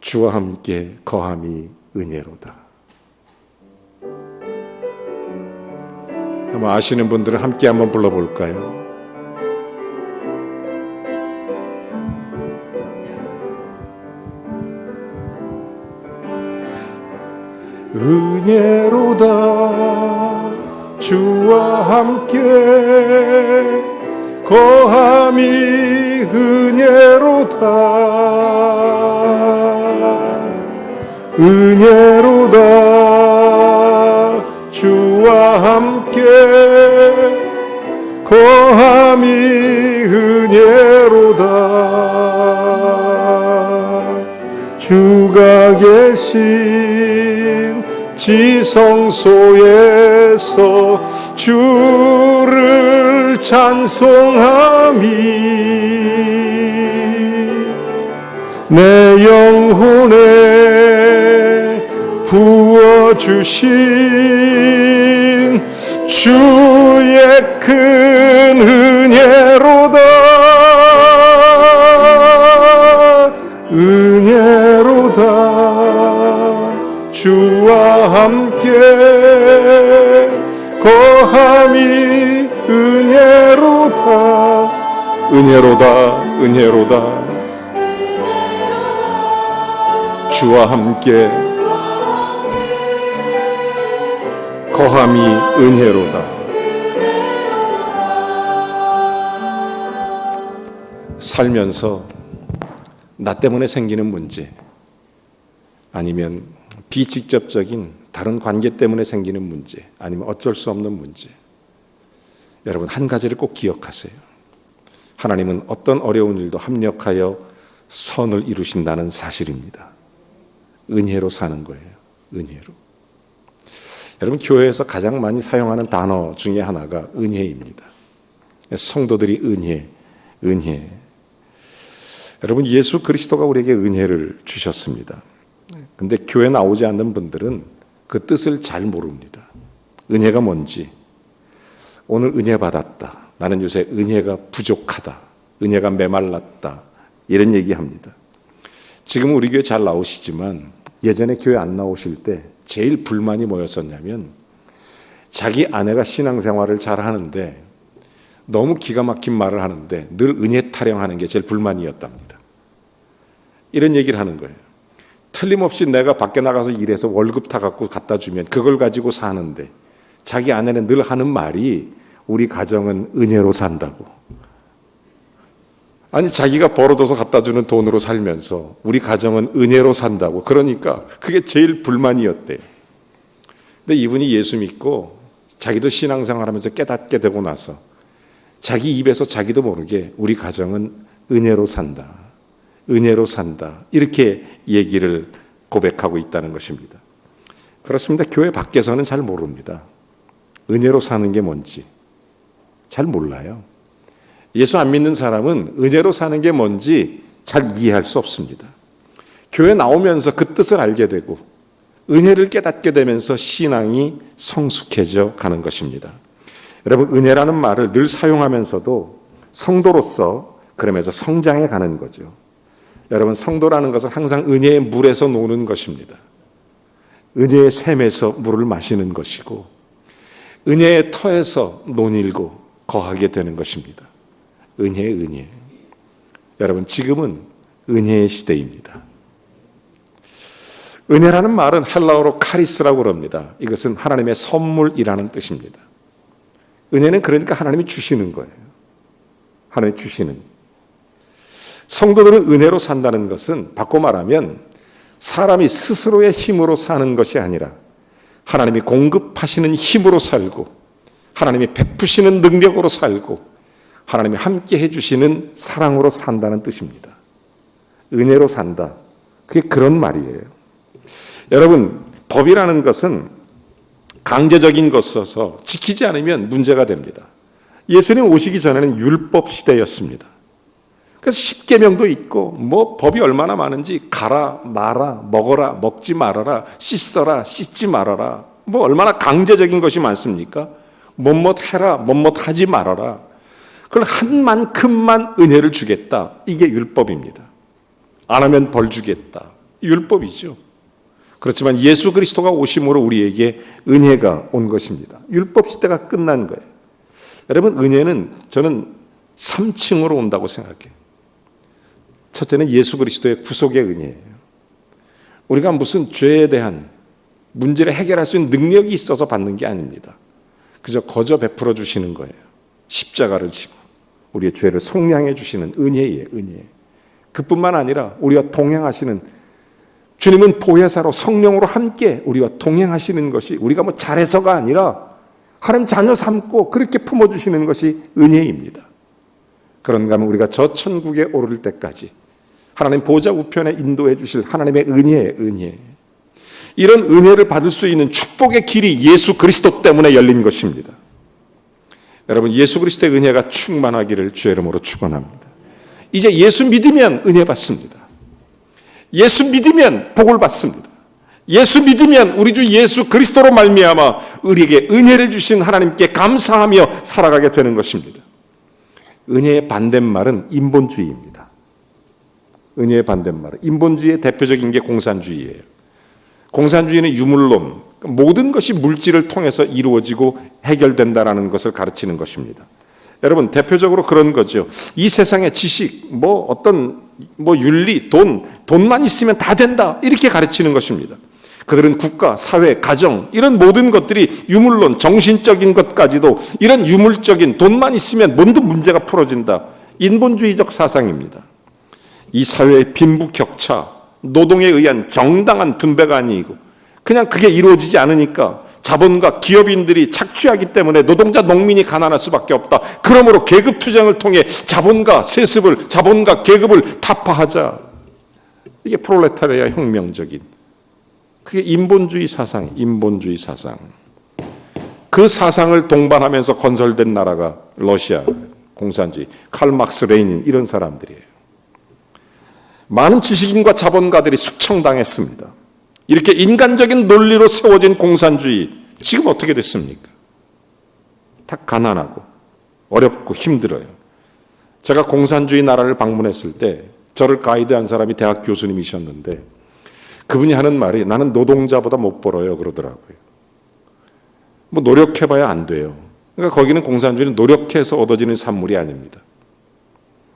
주와 함께 거함이 은혜로다. 아마 아시는 분들은 함께 한번 불러볼까요? 은혜로다 주와 함께 거함이 은혜로다 은혜로다 주와 함께 거함이 은혜로다 주가 계신 지성소에서 주를 찬송함이 내 영혼에 부어주신 주의 큰 은혜로다 은혜로다 주와 함께 거함이 은혜로다 은혜로다 은혜로다 주와 함께 거함이 은혜로다. 살면서 나 때문에 생기는 문제 아니면 비직접적인 다른 관계 때문에 생기는 문제 아니면 어쩔 수 없는 문제, 여러분 한 가지를 꼭 기억하세요. 하나님은 어떤 어려운 일도 합력하여 선을 이루신다는 사실입니다. 은혜로 사는 거예요. 은혜로. 여러분 교회에서 가장 많이 사용하는 단어 중에 하나가 은혜입니다. 성도들이 은혜. 여러분 예수 그리스도가 우리에게 은혜를 주셨습니다. 근데 교회 나오지 않는 분들은 그 뜻을 잘 모릅니다. 은혜가 뭔지. 오늘 은혜 받았다. 나는 요새 은혜가 부족하다. 은혜가 메말랐다. 이런 얘기합니다. 지금 우리 교회 잘 나오시지만 예전에 교회 안 나오실 때 제일 불만이 뭐였었냐면 자기 아내가 신앙생활을 잘 하는데 너무 기가 막힌 말을 하는데 늘 은혜 타령하는 게 제일 불만이었답니다. 이런 얘기를 하는 거예요. 틀림없이 내가 밖에 나가서 일해서 월급 타갖고 갖다 주면 그걸 가지고 사는데 자기 아내는 늘 하는 말이 우리 가정은 은혜로 산다고. 아니 자기가 벌어둬서 갖다 주는 돈으로 살면서 우리 가정은 은혜로 산다고. 그러니까 그게 제일 불만이었대요. 근데 이분이 예수 믿고 자기도 신앙생활하면서 깨닫게 되고 나서 자기 입에서 자기도 모르게 우리 가정은 은혜로 산다. 은혜로 산다. 이렇게 얘기를 고백하고 있다는 것입니다. 그렇습니다. 교회 밖에서는 잘 모릅니다. 은혜로 사는 게 뭔지 잘 몰라요. 예수 안 믿는 사람은 은혜로 사는 게 뭔지 잘 이해할 수 없습니다. 교회 나오면서 그 뜻을 알게 되고 은혜를 깨닫게 되면서 신앙이 성숙해져 가는 것입니다. 여러분 은혜라는 말을 늘 사용하면서도 성도로서 그러면서 성장해 가는 거죠. 여러분 성도라는 것은 항상 은혜의 물에서 노는 것입니다. 은혜의 샘에서 물을 마시는 것이고 은혜의 터에서 논일고 거하게 되는 것입니다. 은혜. 여러분 지금은 은혜의 시대입니다. 은혜라는 말은 헬라어로 카리스라고 그럽니다. 이것은 하나님의 선물이라는 뜻입니다. 은혜는 그러니까 하나님이 주시는 거예요. 하나님이 주시는. 성도들은 은혜로 산다는 것은 바꿔 말하면 사람이 스스로의 힘으로 사는 것이 아니라 하나님이 공급하시는 힘으로 살고 하나님이 베푸시는 능력으로 살고 하나님이 함께 해주시는 사랑으로 산다는 뜻입니다. 은혜로 산다. 그게 그런 말이에요. 여러분, 법이라는 것은 강제적인 것이어서 지키지 않으면 문제가 됩니다. 예수님 오시기 전에는 율법 시대였습니다. 그래서 십계명도 있고 뭐 법이 얼마나 많은지 가라, 마라, 먹어라, 먹지 말아라, 씻어라, 씻지 말아라, 뭐 얼마나 강제적인 것이 많습니까? 뭐뭇 해라, 뭐뭇 하지 말아라. 그걸 한 만큼만 은혜를 주겠다. 이게 율법입니다. 안 하면 벌 주겠다. 율법이죠. 그렇지만 예수 그리스도가 오심으로 우리에게 은혜가 온 것입니다. 율법 시대가 끝난 거예요. 여러분, 은혜는 저는 3층으로 온다고 생각해요. 첫째는 예수 그리스도의 구속의 은혜예요. 우리가 무슨 죄에 대한 문제를 해결할 수 있는 능력이 있어서 받는 게 아닙니다. 그저 거저 베풀어 주시는 거예요. 십자가를 지고 우리의 죄를 속량해 주시는 은혜예요. 은혜. 그뿐만 아니라 우리와 동행하시는, 주님은 보혜사로 성령으로 함께 우리와 동행하시는 것이, 우리가 뭐 잘해서가 아니라 하나님 자녀 삼고 그렇게 품어주시는 것이 은혜입니다. 그런가 하면 우리가 저 천국에 오를 때까지 하나님 보좌 우편에 인도해 주실 하나님의 은혜의 은혜, 이런 은혜를 받을 수 있는 축복의 길이 예수 그리스도 때문에 열린 것입니다. 여러분, 예수 그리스도의 은혜가 충만하기를 주의 이름으로 축원합니다. 이제 예수 믿으면 은혜 받습니다. 예수 믿으면 복을 받습니다. 예수 믿으면 우리 주 예수 그리스도로 말미암아 우리에게 은혜를 주신 하나님께 감사하며 살아가게 되는 것입니다. 은혜의 반대말은 인본주의입니다. 은혜의 반대말은 인본주의의 대표적인 게 공산주의예요. 공산주의는 유물론, 모든 것이 물질을 통해서 이루어지고 해결된다라는 것을 가르치는 것입니다. 여러분, 대표적으로 그런 거죠. 이 세상의 지식, 윤리, 돈만 있으면 다 된다, 이렇게 가르치는 것입니다. 그들은 국가, 사회, 가정, 이런 모든 것들이 유물론, 정신적인 것까지도 이런 유물적인 돈만 있으면 모든 문제가 풀어진다. 인본주의적 사상입니다. 이 사회의 빈부격차, 노동에 의한 정당한 분배가 아니고 그냥 그게 이루어지지 않으니까 자본가, 기업인들이 착취하기 때문에 노동자, 농민이 가난할 수밖에 없다. 그러므로 계급투쟁을 통해 자본가 세습을, 자본가 계급을 타파하자. 이게 프롤레타리아 혁명적인, 그게 인본주의 사상이에요. 인본주의 사상. 그 사상을 동반하면서 건설된 나라가 러시아, 공산주의, 칼 막스, 레닌, 이런 사람들이에요. 많은 지식인과 자본가들이 숙청당했습니다. 이렇게 인간적인 논리로 세워진 공산주의, 지금 어떻게 됐습니까? 다 가난하고 어렵고 힘들어요. 제가 공산주의 나라를 방문했을 때 저를 가이드한 사람이 대학 교수님이셨는데 그분이 하는 말이, 나는 노동자보다 못 벌어요, 그러더라고요. 뭐 노력해봐야 안 돼요. 그러니까 거기는 공산주의는 노력해서 얻어지는 산물이 아닙니다.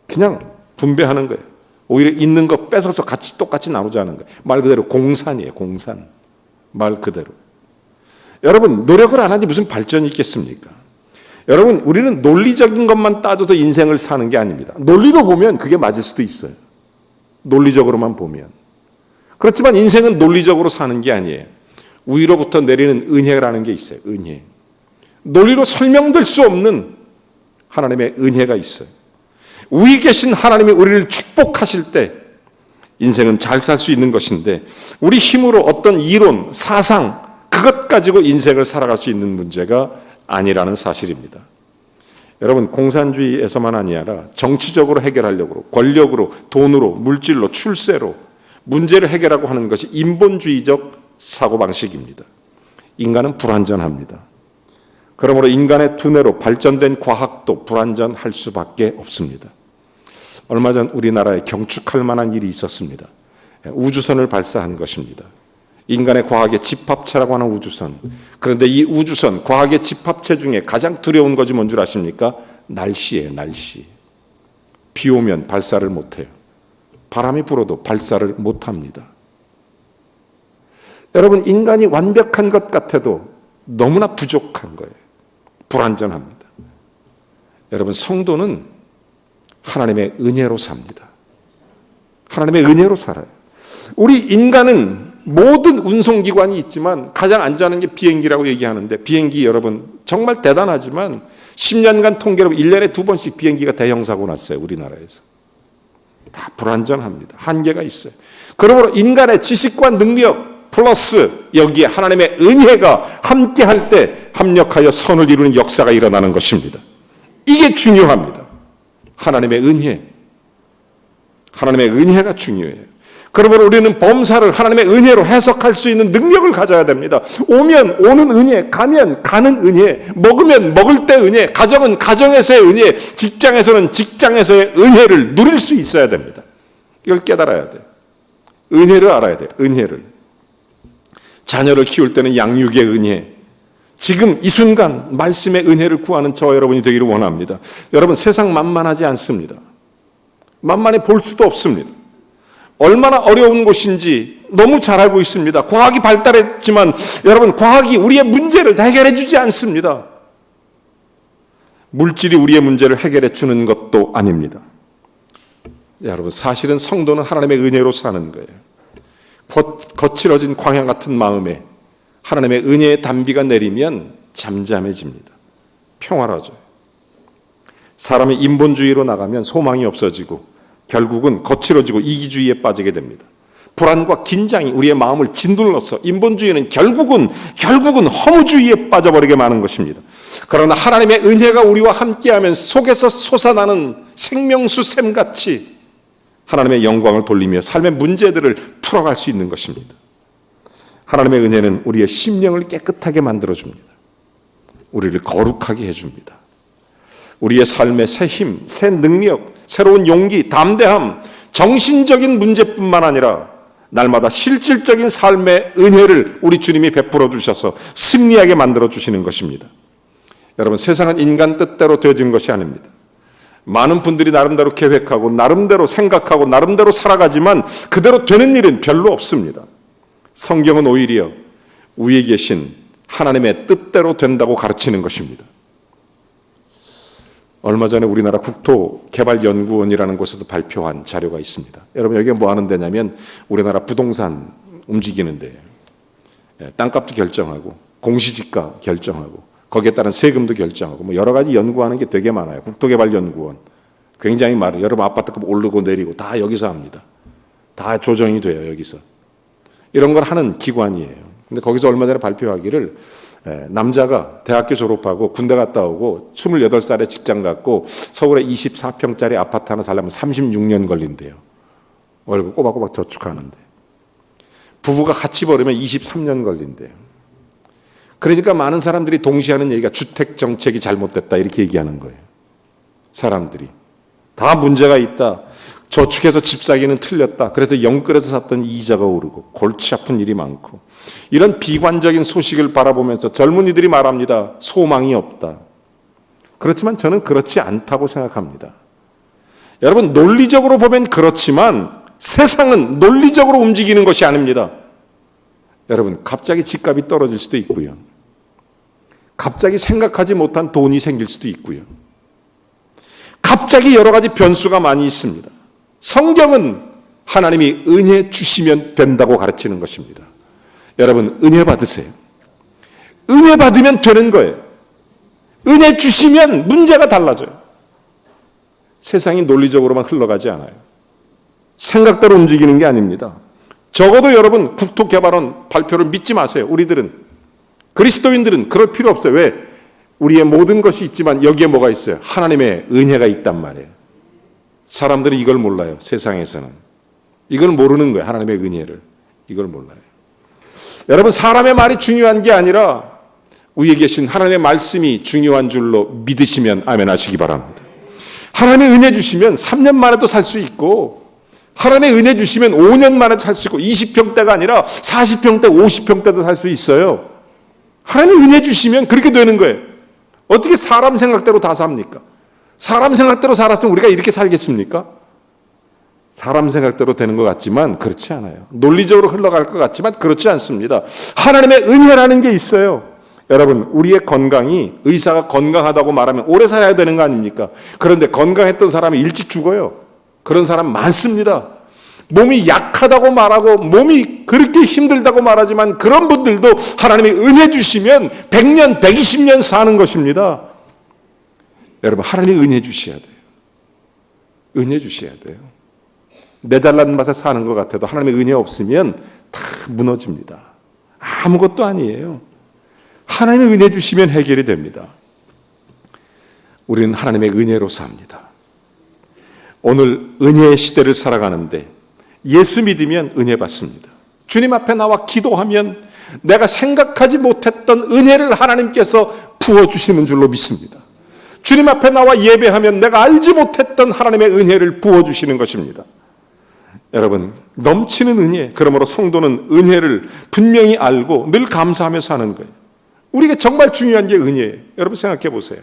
그냥 분배하는 거예요. 오히려 있는 거 뺏어서 같이 똑같이 나누자는 거예요. 말 그대로 공산이에요. 공산. 말 그대로. 여러분, 노력을 안 하니 무슨 발전이 있겠습니까? 여러분, 우리는 논리적인 것만 따져서 인생을 사는 게 아닙니다. 논리로 보면 그게 맞을 수도 있어요. 논리적으로만 보면. 그렇지만 인생은 논리적으로 사는 게 아니에요. 위로부터 내리는 은혜라는 게 있어요. 은혜. 논리로 설명될 수 없는 하나님의 은혜가 있어요. 위에 계신 하나님이 우리를 축복하실 때 인생은 잘 살 수 있는 것인데, 우리 힘으로 어떤 이론, 사상, 그것 가지고 인생을 살아갈 수 있는 문제가 아니라는 사실입니다. 여러분, 공산주의에서만 아니라 정치적으로 해결하려고, 권력으로, 돈으로, 물질로, 출세로 문제를 해결하고 하는 것이 인본주의적 사고방식입니다. 인간은 불완전합니다. 그러므로 인간의 두뇌로 발전된 과학도 불완전할 수밖에 없습니다. 얼마 전 우리나라에 경축할 만한 일이 있었습니다. 우주선을 발사한 것입니다. 인간의 과학의 집합체라고 하는 우주선. 그런데 이 우주선, 과학의 집합체 중에 가장 두려운 것이 뭔 줄 아십니까? 날씨예요, 날씨. 비 오면 발사를 못해요. 바람이 불어도 발사를 못합니다. 여러분, 인간이 완벽한 것 같아도 너무나 부족한 거예요. 불완전합니다. 여러분, 성도는 하나님의 은혜로 삽니다. 하나님의 은혜로 살아요. 우리 인간은 모든 운송기관이 있지만 가장 안전한 게 비행기라고 얘기하는데, 비행기 여러분 정말 대단하지만 10년간 통계로 1년에 2번씩 비행기가 대형사고 났어요. 우리나라에서. 다 불완전합니다. 한계가 있어요. 그러므로 인간의 지식과 능력 플러스 여기에 하나님의 은혜가 함께할 때 합력하여 선을 이루는 역사가 일어나는 것입니다. 이게 중요합니다. 하나님의 은혜가 중요해요. 그러므로 우리는 범사를 하나님의 은혜로 해석할 수 있는 능력을 가져야 됩니다. 오면 오는 은혜, 가면 가는 은혜, 먹으면 먹을 때 은혜, 가정은 가정에서의 은혜, 직장에서는 직장에서의 은혜를 누릴 수 있어야 됩니다. 이걸 깨달아야 돼요. 은혜를 알아야 돼요. 은혜를. 자녀를 키울 때는 양육의 은혜, 지금 이 순간 말씀의 은혜를 구하는 저와 여러분이 되기를 원합니다. 여러분, 세상 만만하지 않습니다. 만만해 볼 수도 없습니다. 얼마나 어려운 곳인지 너무 잘 알고 있습니다. 과학이 발달했지만 여러분, 과학이 우리의 문제를 해결해 주지 않습니다. 물질이 우리의 문제를 해결해 주는 것도 아닙니다. 여러분, 사실은 성도는 하나님의 은혜로 사는 거예요. 거칠어진 광야 같은 마음에 하나님의 은혜의 단비가 내리면 잠잠해집니다. 평화로워져요. 사람이 인본주의로 나가면 소망이 없어지고 결국은 거칠어지고 이기주의에 빠지게 됩니다. 불안과 긴장이 우리의 마음을 짓눌러서 인본주의는 결국은 허무주의에 빠져버리게 마는 것입니다. 그러나 하나님의 은혜가 우리와 함께하면 속에서 솟아나는 생명수 샘같이 하나님의 영광을 돌리며 삶의 문제들을 풀어갈 수 있는 것입니다. 하나님의 은혜는 우리의 심령을 깨끗하게 만들어줍니다. 우리를 거룩하게 해줍니다. 우리의 삶에 새 힘, 새 능력, 새로운 용기, 담대함, 정신적인 문제뿐만 아니라 날마다 실질적인 삶의 은혜를 우리 주님이 베풀어 주셔서 승리하게 만들어 주시는 것입니다. 여러분, 세상은 인간 뜻대로 되어진 것이 아닙니다. 많은 분들이 나름대로 계획하고 나름대로 생각하고 나름대로 살아가지만 그대로 되는 일은 별로 없습니다. 성경은 오히려 위에 계신 하나님의 뜻대로 된다고 가르치는 것입니다. 얼마 전에 우리나라 국토개발연구원이라는 곳에서 발표한 자료가 있습니다. 여러분, 여기가 뭐 하는 데냐면 우리나라 부동산 움직이는 데예요. 땅값도 결정하고 공시지가 결정하고 거기에 따른 세금도 결정하고 뭐 여러 가지 연구하는 게 되게 많아요. 국토개발연구원. 굉장히 많아요. 여러분, 아파트값 오르고 내리고 다 여기서 합니다. 다 조정이 돼요, 여기서. 이런 걸 하는 기관이에요. 근데 거기서 얼마 전에 발표하기를 남자가 대학교 졸업하고 군대 갔다 오고 28살에 직장 갖고 서울에 24평짜리 아파트 하나 살려면 36년 걸린대요. 월급 꼬박꼬박 저축하는데. 부부가 같이 벌으면 23년 걸린대요. 그러니까 많은 사람들이 동시에 하는 얘기가 주택 정책이 잘못됐다 이렇게 얘기하는 거예요. 사람들이. 다 문제가 있다. 저축해서 집 사기는 틀렸다. 그래서 영끌에서 샀던 이자가 오르고 골치 아픈 일이 많고 이런 비관적인 소식을 바라보면서 젊은이들이 말합니다. 소망이 없다. 그렇지만 저는 그렇지 않다고 생각합니다. 여러분, 논리적으로 보면 그렇지만 세상은 논리적으로 움직이는 것이 아닙니다. 여러분, 갑자기 집값이 떨어질 수도 있고요. 갑자기 생각하지 못한 돈이 생길 수도 있고요. 갑자기 여러 가지 변수가 많이 있습니다. 성경은 하나님이 은혜 주시면 된다고 가르치는 것입니다. 여러분, 은혜 받으세요. 은혜 받으면 되는 거예요. 은혜 주시면 문제가 달라져요. 세상이 논리적으로만 흘러가지 않아요. 생각대로 움직이는 게 아닙니다. 적어도 여러분, 국토개발원 발표를 믿지 마세요. 우리들은, 그리스도인들은 그럴 필요 없어요. 왜? 우리의 모든 것이 있지만 여기에 뭐가 있어요? 하나님의 은혜가 있단 말이에요. 사람들은 이걸 몰라요. 세상에서는. 이걸 모르는 거예요. 하나님의 은혜를. 이걸 몰라요. 여러분, 사람의 말이 중요한 게 아니라 위에 계신 하나님의 말씀이 중요한 줄로 믿으시면 아멘 하시기 바랍니다. 하나님의 은혜 주시면 3년 만에도 살 수 있고, 하나님의 은혜 주시면 5년 만에도 살 수 있고, 20평대가 아니라 40평대, 50평대도 살 수 있어요. 하나님의 은혜 주시면 그렇게 되는 거예요. 어떻게 사람 생각대로 다 삽니까? 사람 생각대로 살았으면 우리가 이렇게 살겠습니까? 사람 생각대로 되는 것 같지만 그렇지 않아요. 논리적으로 흘러갈 것 같지만 그렇지 않습니다. 하나님의 은혜라는 게 있어요. 여러분, 우리의 건강이, 의사가 건강하다고 말하면 오래 살아야 되는 거 아닙니까? 그런데 건강했던 사람이 일찍 죽어요. 그런 사람 많습니다. 몸이 약하다고 말하고 몸이 그렇게 힘들다고 말하지만 그런 분들도 하나님이 은혜 주시면 100년, 120년 사는 것입니다. 여러분, 하나님이 은혜 주셔야 돼요. 은혜 주셔야 돼요. 내 잘난 맛에 사는 것 같아도 하나님의 은혜 없으면 다 무너집니다. 아무것도 아니에요. 하나님의 은혜 주시면 해결이 됩니다. 우리는 하나님의 은혜로 삽니다. 오늘 은혜의 시대를 살아가는데 예수 믿으면 은혜 받습니다. 주님 앞에 나와 기도하면 내가 생각하지 못했던 은혜를 하나님께서 부어주시는 줄로 믿습니다. 주님 앞에 나와 예배하면 내가 알지 못했던 하나님의 은혜를 부어주시는 것입니다. 여러분, 넘치는 은혜, 그러므로 성도는 은혜를 분명히 알고 늘 감사하며 사는 거예요. 우리에게 정말 중요한 게 은혜예요. 여러분 생각해 보세요.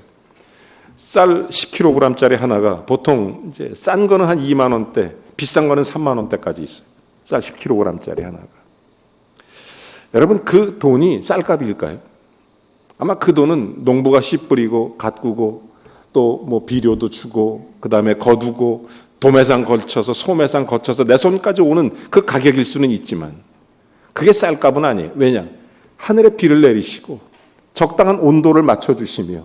쌀 10kg짜리 하나가 보통 이제 싼 거는 한 2만 원대, 비싼 거는 3만 원대까지 있어요. 쌀 10kg짜리 하나가. 여러분, 그 돈이 쌀값일까요? 아마 그 돈은 농부가 씨 뿌리고 가꾸고 또 뭐 비료도 주고 그다음에 거두고 도매상 걸쳐서 소매상 거쳐서 내 손까지 오는 그 가격일 수는 있지만 그게 쌀값은 아니에요. 왜냐? 하늘에 비를 내리시고 적당한 온도를 맞춰주시며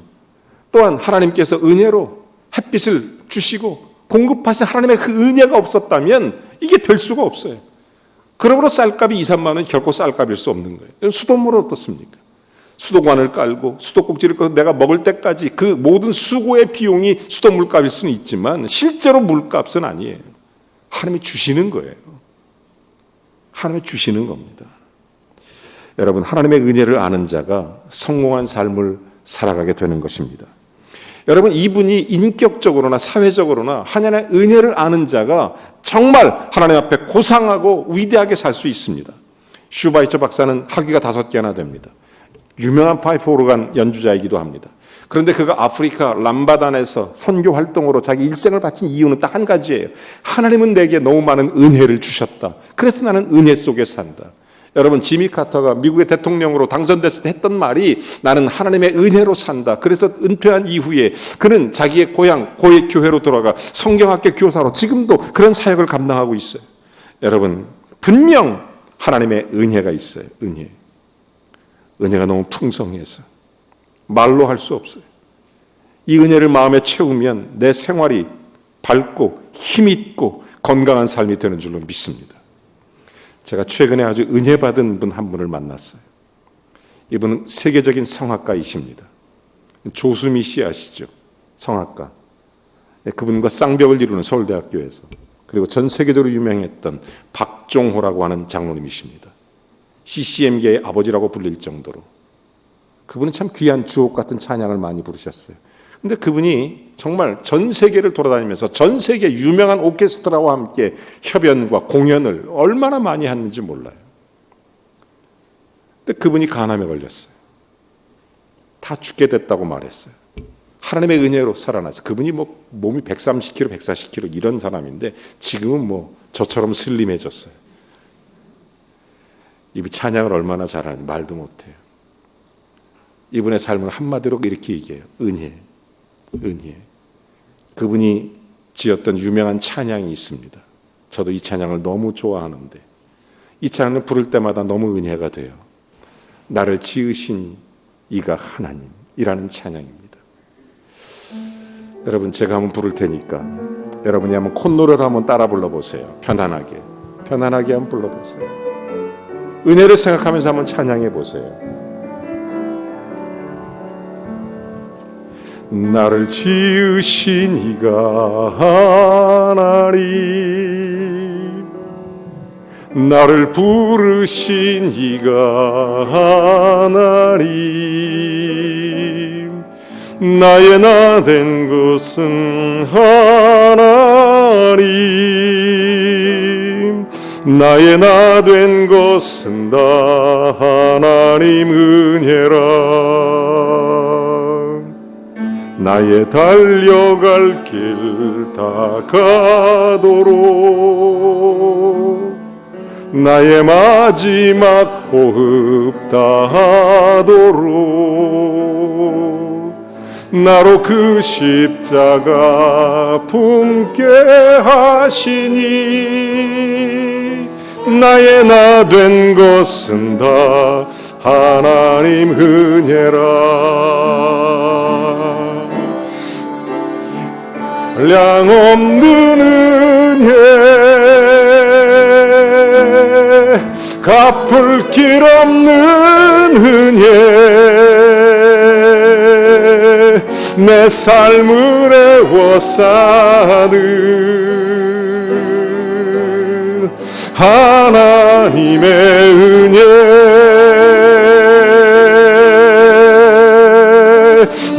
또한 하나님께서 은혜로 햇빛을 주시고 공급하신 하나님의 그 은혜가 없었다면 이게 될 수가 없어요. 그러므로 쌀값이 2, 3만 원이 결코 쌀값일 수 없는 거예요. 수돗물은 어떻습니까? 수도관을 깔고 수도꼭지를 꺼서 내가 먹을 때까지 그 모든 수고의 비용이 수돗물값일 수는 있지만 실제로 물값은 아니에요. 하나님이 주시는 거예요. 하나님이 주시는 겁니다. 여러분, 하나님의 은혜를 아는 자가 성공한 삶을 살아가게 되는 것입니다. 여러분, 이분이 인격적으로나 사회적으로나 하나님의 은혜를 아는 자가 정말 하나님 앞에 고상하고 위대하게 살 수 있습니다. 슈바이처 박사는 학위가 5개나 됩니다. 유명한 파이프 오르간 연주자이기도 합니다. 그런데 그가 아프리카 람바단에서 선교 활동으로 자기 일생을 바친 이유는 딱 한 가지예요. 하나님은 내게 너무 많은 은혜를 주셨다. 그래서 나는 은혜 속에 산다. 여러분, 지미 카터가 미국의 대통령으로 당선됐을 때 했던 말이 나는 하나님의 은혜로 산다. 그래서 은퇴한 이후에 그는 자기의 고향 고액 교회로 돌아가 성경학교 교사로 지금도 그런 사역을 감당하고 있어요. 여러분, 분명 하나님의 은혜가 있어요. 은혜가 너무 풍성해서 말로 할 수 없어요. 이 은혜를 마음에 채우면 내 생활이 밝고 힘있고 건강한 삶이 되는 줄로 믿습니다. 제가 최근에 아주 은혜 받은 분 한 분을 만났어요. 이분은 세계적인 성악가이십니다. 조수미 씨 아시죠? 성악가. 그분과 쌍벽을 이루는 서울대학교에서, 그리고 전 세계적으로 유명했던 박종호라고 하는 장로님이십니다. CCM계의 아버지라고 불릴 정도로. 그분은 참 귀한 주옥 같은 찬양을 많이 부르셨어요. 근데 그분이 정말 전 세계를 돌아다니면서 전 세계 유명한 오케스트라와 함께 협연과 공연을 얼마나 많이 했는지 몰라요. 근데 그분이 간암에 걸렸어요. 다 죽게 됐다고 말했어요. 하나님의 은혜로 살아나서 그분이 뭐 몸이 130kg, 140kg 이런 사람인데 지금은 뭐 저처럼 슬림해졌어요. 이분 찬양을 얼마나 잘하는지 말도 못해요. 이분의 삶을 한마디로 이렇게 얘기해요. 은혜. 그분이 지었던 유명한 찬양이 있습니다. 저도 이 찬양을 너무 좋아하는데 이 찬양을 부를 때마다 너무 은혜가 돼요. 나를 지으신 이가 하나님이라는 찬양입니다. 여러분, 제가 한번 부를 테니까 여러분이 한번 콧노래를 한번 따라 불러보세요. 편안하게 한번 불러보세요. 은혜를 생각하면서 한번 찬양해 보세요. 나를 지으신 이가 하나님, 나를 부르신 이가 하나님, 나의 나 된 것은 하나님, 나의 나 된 것은 다 하나님 은혜라. 나의 달려갈 길 다 가도록 나의 마지막 호흡 다 하도록 나로 그 십자가 품게 하시니 나의 나 된 것은 다 하나님 은혜라. 량 없는 은혜, 갚을 길 없는 은혜, 내 삶을 애워싸는 하나님의 은혜,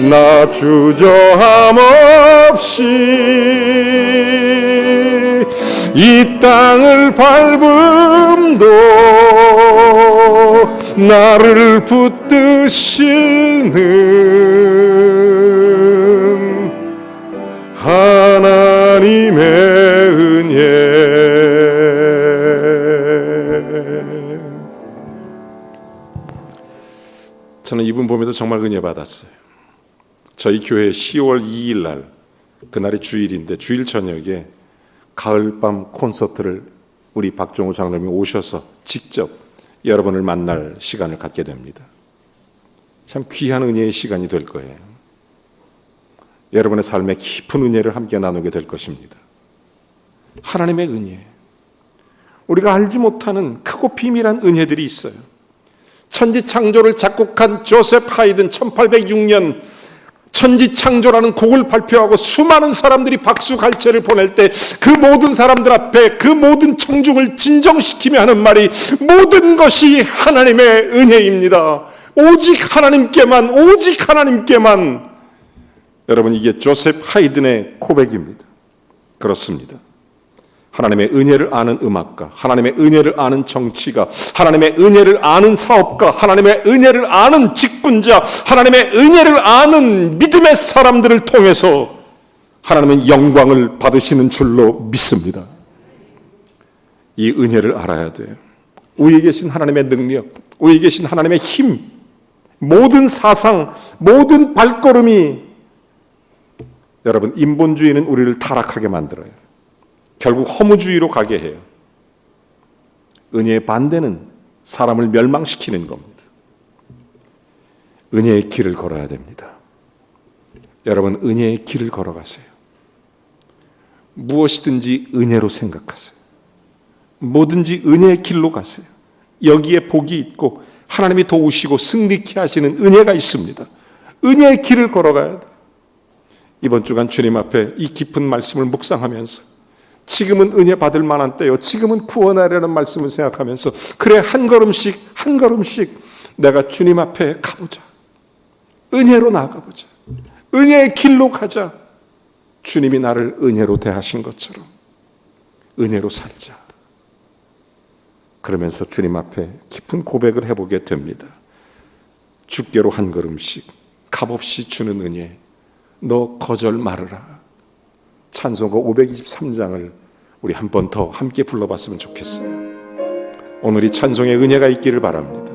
나 주저함 없이 이 땅을 밟음도 나를 붙드시는 하나님의 은혜. 저는 이분 보면서 정말 은혜 받았어요. 저희 교회 10월 2일 날, 그날이 주일인데 주일 저녁에 가을밤 콘서트를 우리 박종호 장로님이 오셔서 직접 여러분을 만날 시간을 갖게 됩니다. 참 귀한 은혜의 시간이 될 거예요. 여러분의 삶에 깊은 은혜를 함께 나누게 될 것입니다. 하나님의 은혜, 우리가 알지 못하는 크고 비밀한 은혜들이 있어요. 천지창조를 작곡한 조셉 하이든 1806년 천지창조라는 곡을 발표하고 수많은 사람들이 박수갈채를 보낼 때 그 모든 사람들 앞에 그 모든 청중을 진정시키며 하는 말이 모든 것이 하나님의 은혜입니다. 오직 하나님께만, 오직 하나님께만. 여러분, 이게 조셉 하이든의 고백입니다. 그렇습니다. 하나님의 은혜를 아는 음악가, 하나님의 은혜를 아는 정치가, 하나님의 은혜를 아는 사업가, 하나님의 은혜를 아는 직분자, 하나님의 은혜를 아는 믿음의 사람들을 통해서 하나님은 영광을 받으시는 줄로 믿습니다. 이 은혜를 알아야 돼요. 우리에 계신 하나님의 능력, 우리에 계신 하나님의 힘, 모든 사상, 모든 발걸음이, 여러분, 인본주의는 우리를 타락하게 만들어요. 결국 허무주의로 가게 해요. 은혜의 반대는 사람을 멸망시키는 겁니다. 은혜의 길을 걸어야 됩니다. 여러분, 은혜의 길을 걸어가세요. 무엇이든지 은혜로 생각하세요. 뭐든지 은혜의 길로 가세요. 여기에 복이 있고 하나님이 도우시고 승리케 하시는 은혜가 있습니다. 은혜의 길을 걸어가야 돼요. 이번 주간 주님 앞에 이 깊은 말씀을 묵상하면서 지금은 은혜 받을 만한 때요, 지금은 구원하려는 말씀을 생각하면서 그래, 한 걸음씩 한 걸음씩 내가 주님 앞에 가보자. 은혜로 나아가보자. 은혜의 길로 가자. 주님이 나를 은혜로 대하신 것처럼 은혜로 살자. 그러면서 주님 앞에 깊은 고백을 해보게 됩니다. 주께로 한 걸음씩 값없이 주는 은혜, 너 거절 말으라. 찬송가 523장을 우리 한 번 더 함께 불러봤으면 좋겠어요. 오늘 이 찬송의 은혜가 있기를 바랍니다.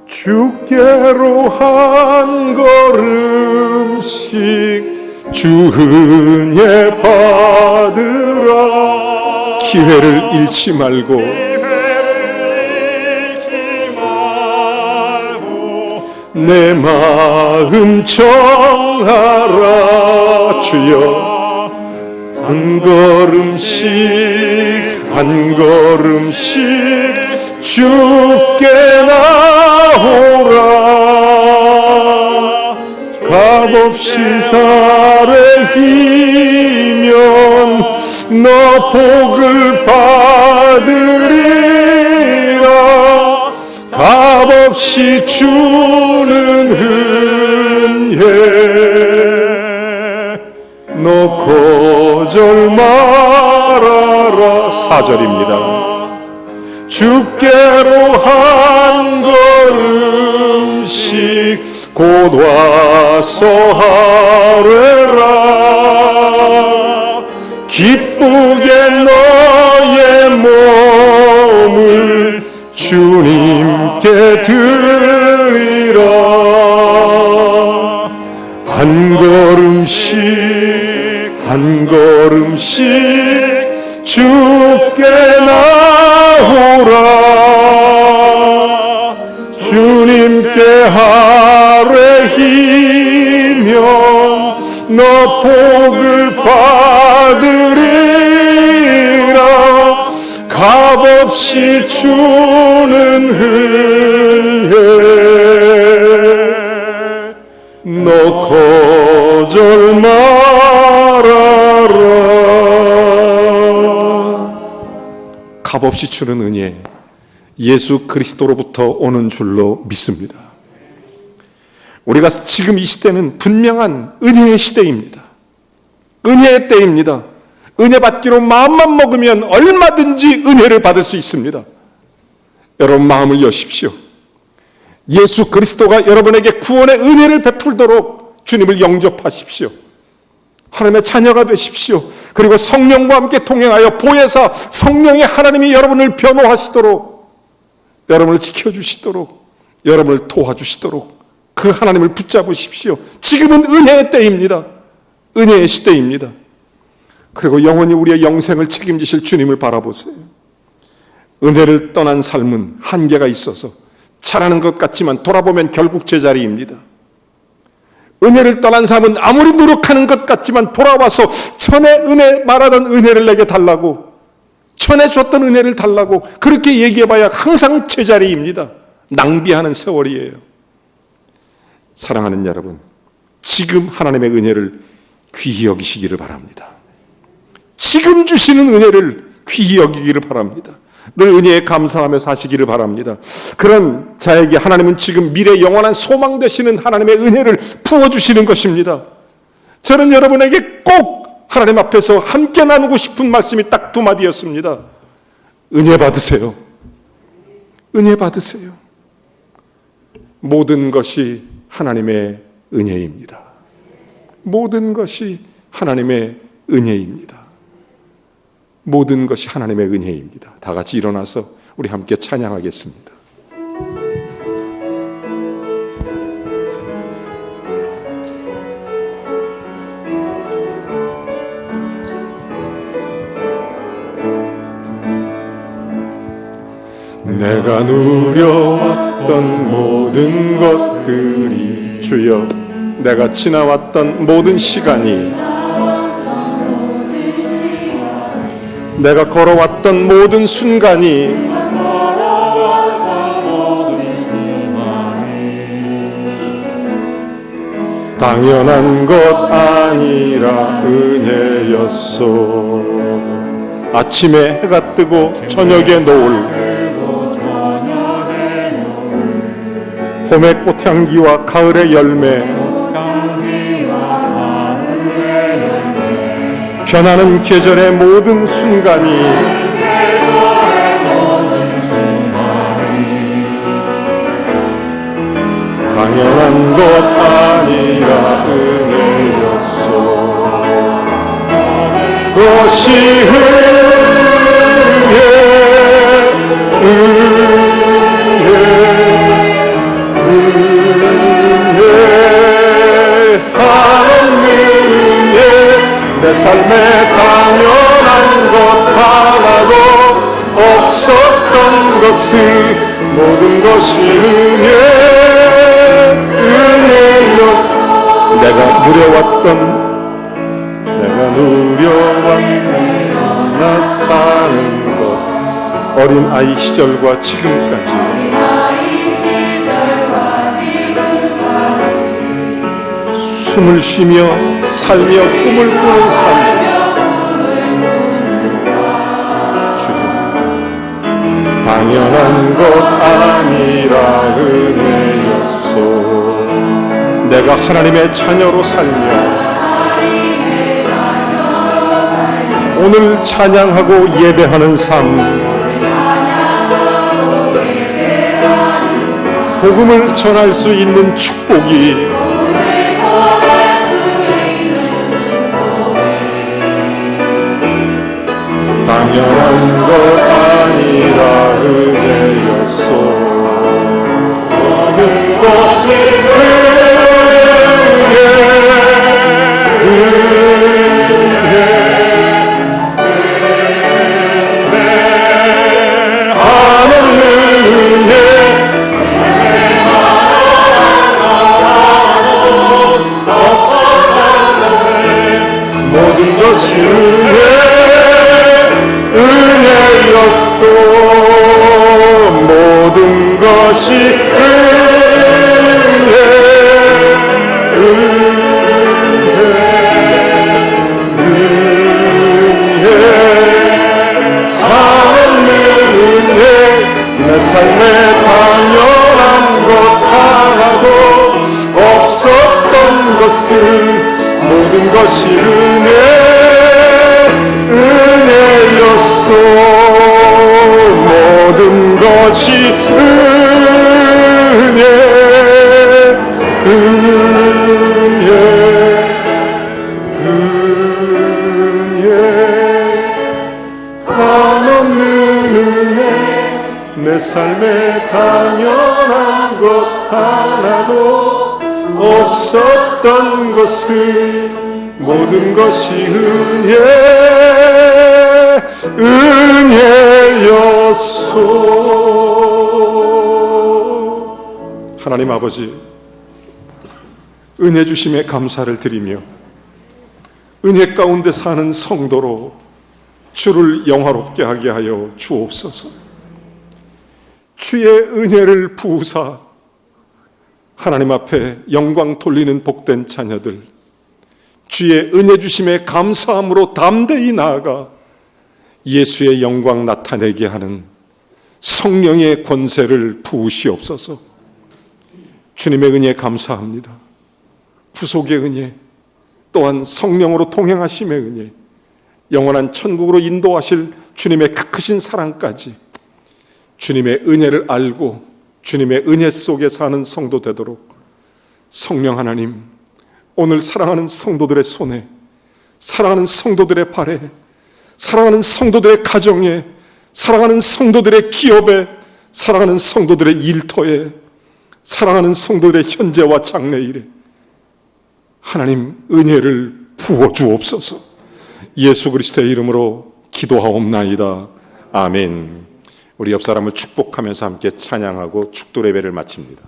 주께로 한 걸음씩 주 은혜 받으라. 기회를 잃지 말고 내 마음 정하라. 주여, 한 걸음씩 한 걸음씩 주께 나오라. 값없이 살아이면 너 복을 받으리라. 값없이 주는 은혜, 너 거절 말아라. 4절입니다. 주께로 한 걸음씩 곧 와서 하래라. 기쁘게 너의 몸을 주 주님께 드리라. 한 걸음씩 한 걸음씩 주께 나오라. 주님께 아뢰히면 너 복을 받으리라. 값없이 주는 은혜 너 거절 말아라. 값없이 주는 은혜, 예수 그리스도로부터 오는 줄로 믿습니다. 우리가 지금 이 시대는 분명한 은혜의 시대입니다. 은혜의 때입니다. 은혜 받기로 마음만 먹으면 얼마든지 은혜를 받을 수 있습니다. 여러분 마음을 여십시오. 예수 그리스도가 여러분에게 구원의 은혜를 베풀도록 주님을 영접하십시오. 하나님의 자녀가 되십시오. 그리고 성령과 함께 동행하여 보혜사 성령의 하나님이 여러분을 변호하시도록, 여러분을 지켜주시도록, 여러분을 도와주시도록 그 하나님을 붙잡으십시오. 지금은 은혜의 때입니다. 은혜의 시대입니다. 그리고 영원히 우리의 영생을 책임지실 주님을 바라보세요. 은혜를 떠난 삶은 한계가 있어서 잘하는 것 같지만 돌아보면 결국 제자리입니다. 은혜를 떠난 삶은 아무리 노력하는 것 같지만 돌아와서 전에 은혜 말하던 은혜를 내게 달라고, 전에 줬던 은혜를 달라고 그렇게 얘기해봐야 항상 제자리입니다. 낭비하는 세월이에요. 사랑하는 여러분, 지금 하나님의 은혜를 귀히 여기시기를 바랍니다. 지금 주시는 은혜를 귀히 여기기를 바랍니다. 늘 은혜에 감사하며 사시기를 바랍니다. 그런 자에게 하나님은 지금 미래 영원한 소망 되시는 하나님의 은혜를 부어주시는 것입니다. 저는 여러분에게 꼭 하나님 앞에서 함께 나누고 싶은 말씀이 딱 두 마디였습니다. 은혜 받으세요. 은혜 받으세요. 모든 것이 하나님의 은혜입니다. 모든 것이 하나님의 은혜입니다. 모든 것이 하나님의 은혜입니다. 다 같이 일어나서 우리 함께 찬양하겠습니다. 내가 누려왔던 모든 것들이 주여, 내가 지나왔던 모든 시간이, 내가 걸어왔던 모든 순간이 당연한 것 아니라 은혜였소. 아침에 해가 뜨고 저녁에 노을, 봄의 꽃향기와 가을의 열매, 변하는 계절의 모든 순간이 당연한 것 아니라 은혜였소. 그것이 내 삶에 당연한 것 하나도 없었던 것을, 모든 것이 은혜였어. 내가 누려왔던 나 사는 것, 어린 아이 시절과 지금까지 숨을 쉬며 살며 꿈을 꾸는 삶, 당연한 것 아니라 은혜였소. 내가 하나님의 자녀로 살며 오늘 찬양하고 예배하는 삶, 복음을 전할 수 있는 축복이 당연한 것 아니라 은혜였소. 한없는 은혜 내 삶에 당연한 것 하나도 없었던 것을 모든 것이 은혜였소. 모든 것이 은혜 한없는 은혜 내 삶에 당연한 것 하나도 없었던 것을 모든 것이 은혜였소. 하나님 아버지, 은혜 주심에 감사를 드리며 은혜 가운데 사는 성도로 주를 영화롭게 하게 하여 주옵소서. 주의 은혜를 부으사 하나님 앞에 영광 돌리는 복된 자녀들, 주의 은혜 주심에 감사함으로 담대히 나아가 예수의 영광 나타내게 하는 성령의 권세를 부으시옵소서. 주님의 은혜 감사합니다. 구속의 은혜, 또한 성령으로 동행하심의 은혜, 영원한 천국으로 인도하실 주님의 크신 사랑까지 주님의 은혜를 알고 주님의 은혜 속에 사는 성도 되도록 성령 하나님, 오늘 사랑하는 성도들의 손에, 사랑하는 성도들의 발에, 사랑하는 성도들의 가정에, 사랑하는 성도들의 기업에, 사랑하는 성도들의 일터에, 사랑하는 성도들의 현재와 장래일에 하나님 은혜를 부어주옵소서. 예수 그리스도의 이름으로 기도하옵나이다. 아멘. 우리 옆 사람을 축복하면서 함께 찬양하고 축도 예배를 마칩니다.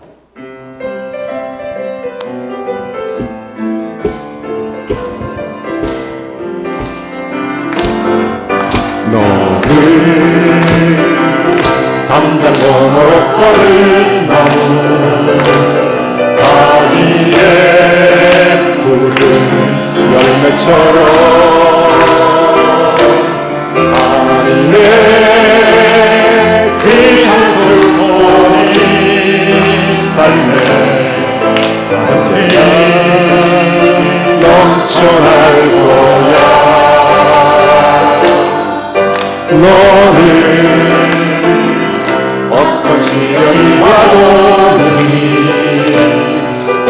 너는 담장 너머로 뻗은 나무 가지에 푸른 열매처럼 하나님의 귀한 주권이 삶에 언제나 넘쳐날 거야. 너는 어떤 시련이 와도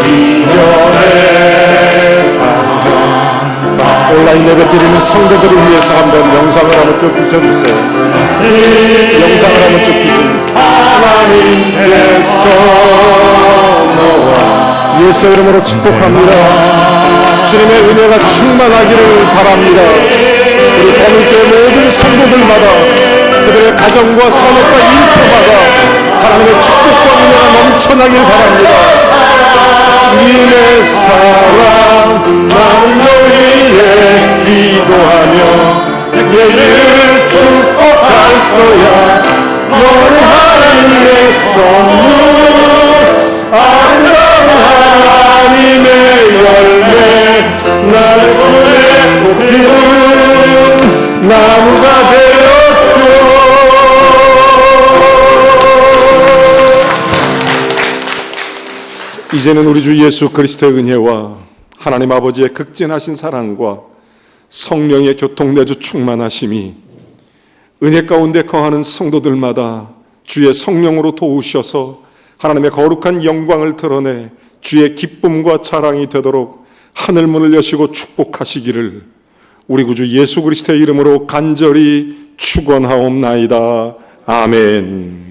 이겨내. 온라인 예배 드리는 성도들을 위해서 한번 영상을 한번 쭉 비춰주세요. 영상을 한번 쭉 비춰주세요. 하나님께서 너와 예수 이름으로 축복합니다. 주님의 은혜가 충만하기를 바랍니다. 우리 번울교회 모든 성도들마다 그들의 가정과 산업과 일터마다 하나님의 축복과 은혜가 넘쳐나길 바랍니다. 니네 사랑 나는 너 위해 기도하며 얘를 축복할 거야. 너는 하나님의 선물, 아름다운 하나님의 열매, 나를 보내 꽃피운 나무가 되었죠. 이제는 우리 주 예수 그리스도의 은혜와 하나님 아버지의 극진하신 사랑과 성령의 교통내주 충만하심이 은혜 가운데 거하는 성도들마다 주의 성령으로 도우셔서 하나님의 거룩한 영광을 드러내 주의 기쁨과 자랑이 되도록 하늘문을 여시고 축복하시기를 우리 구주 예수 그리스도의 이름으로 간절히 축원하옵나이다. 아멘.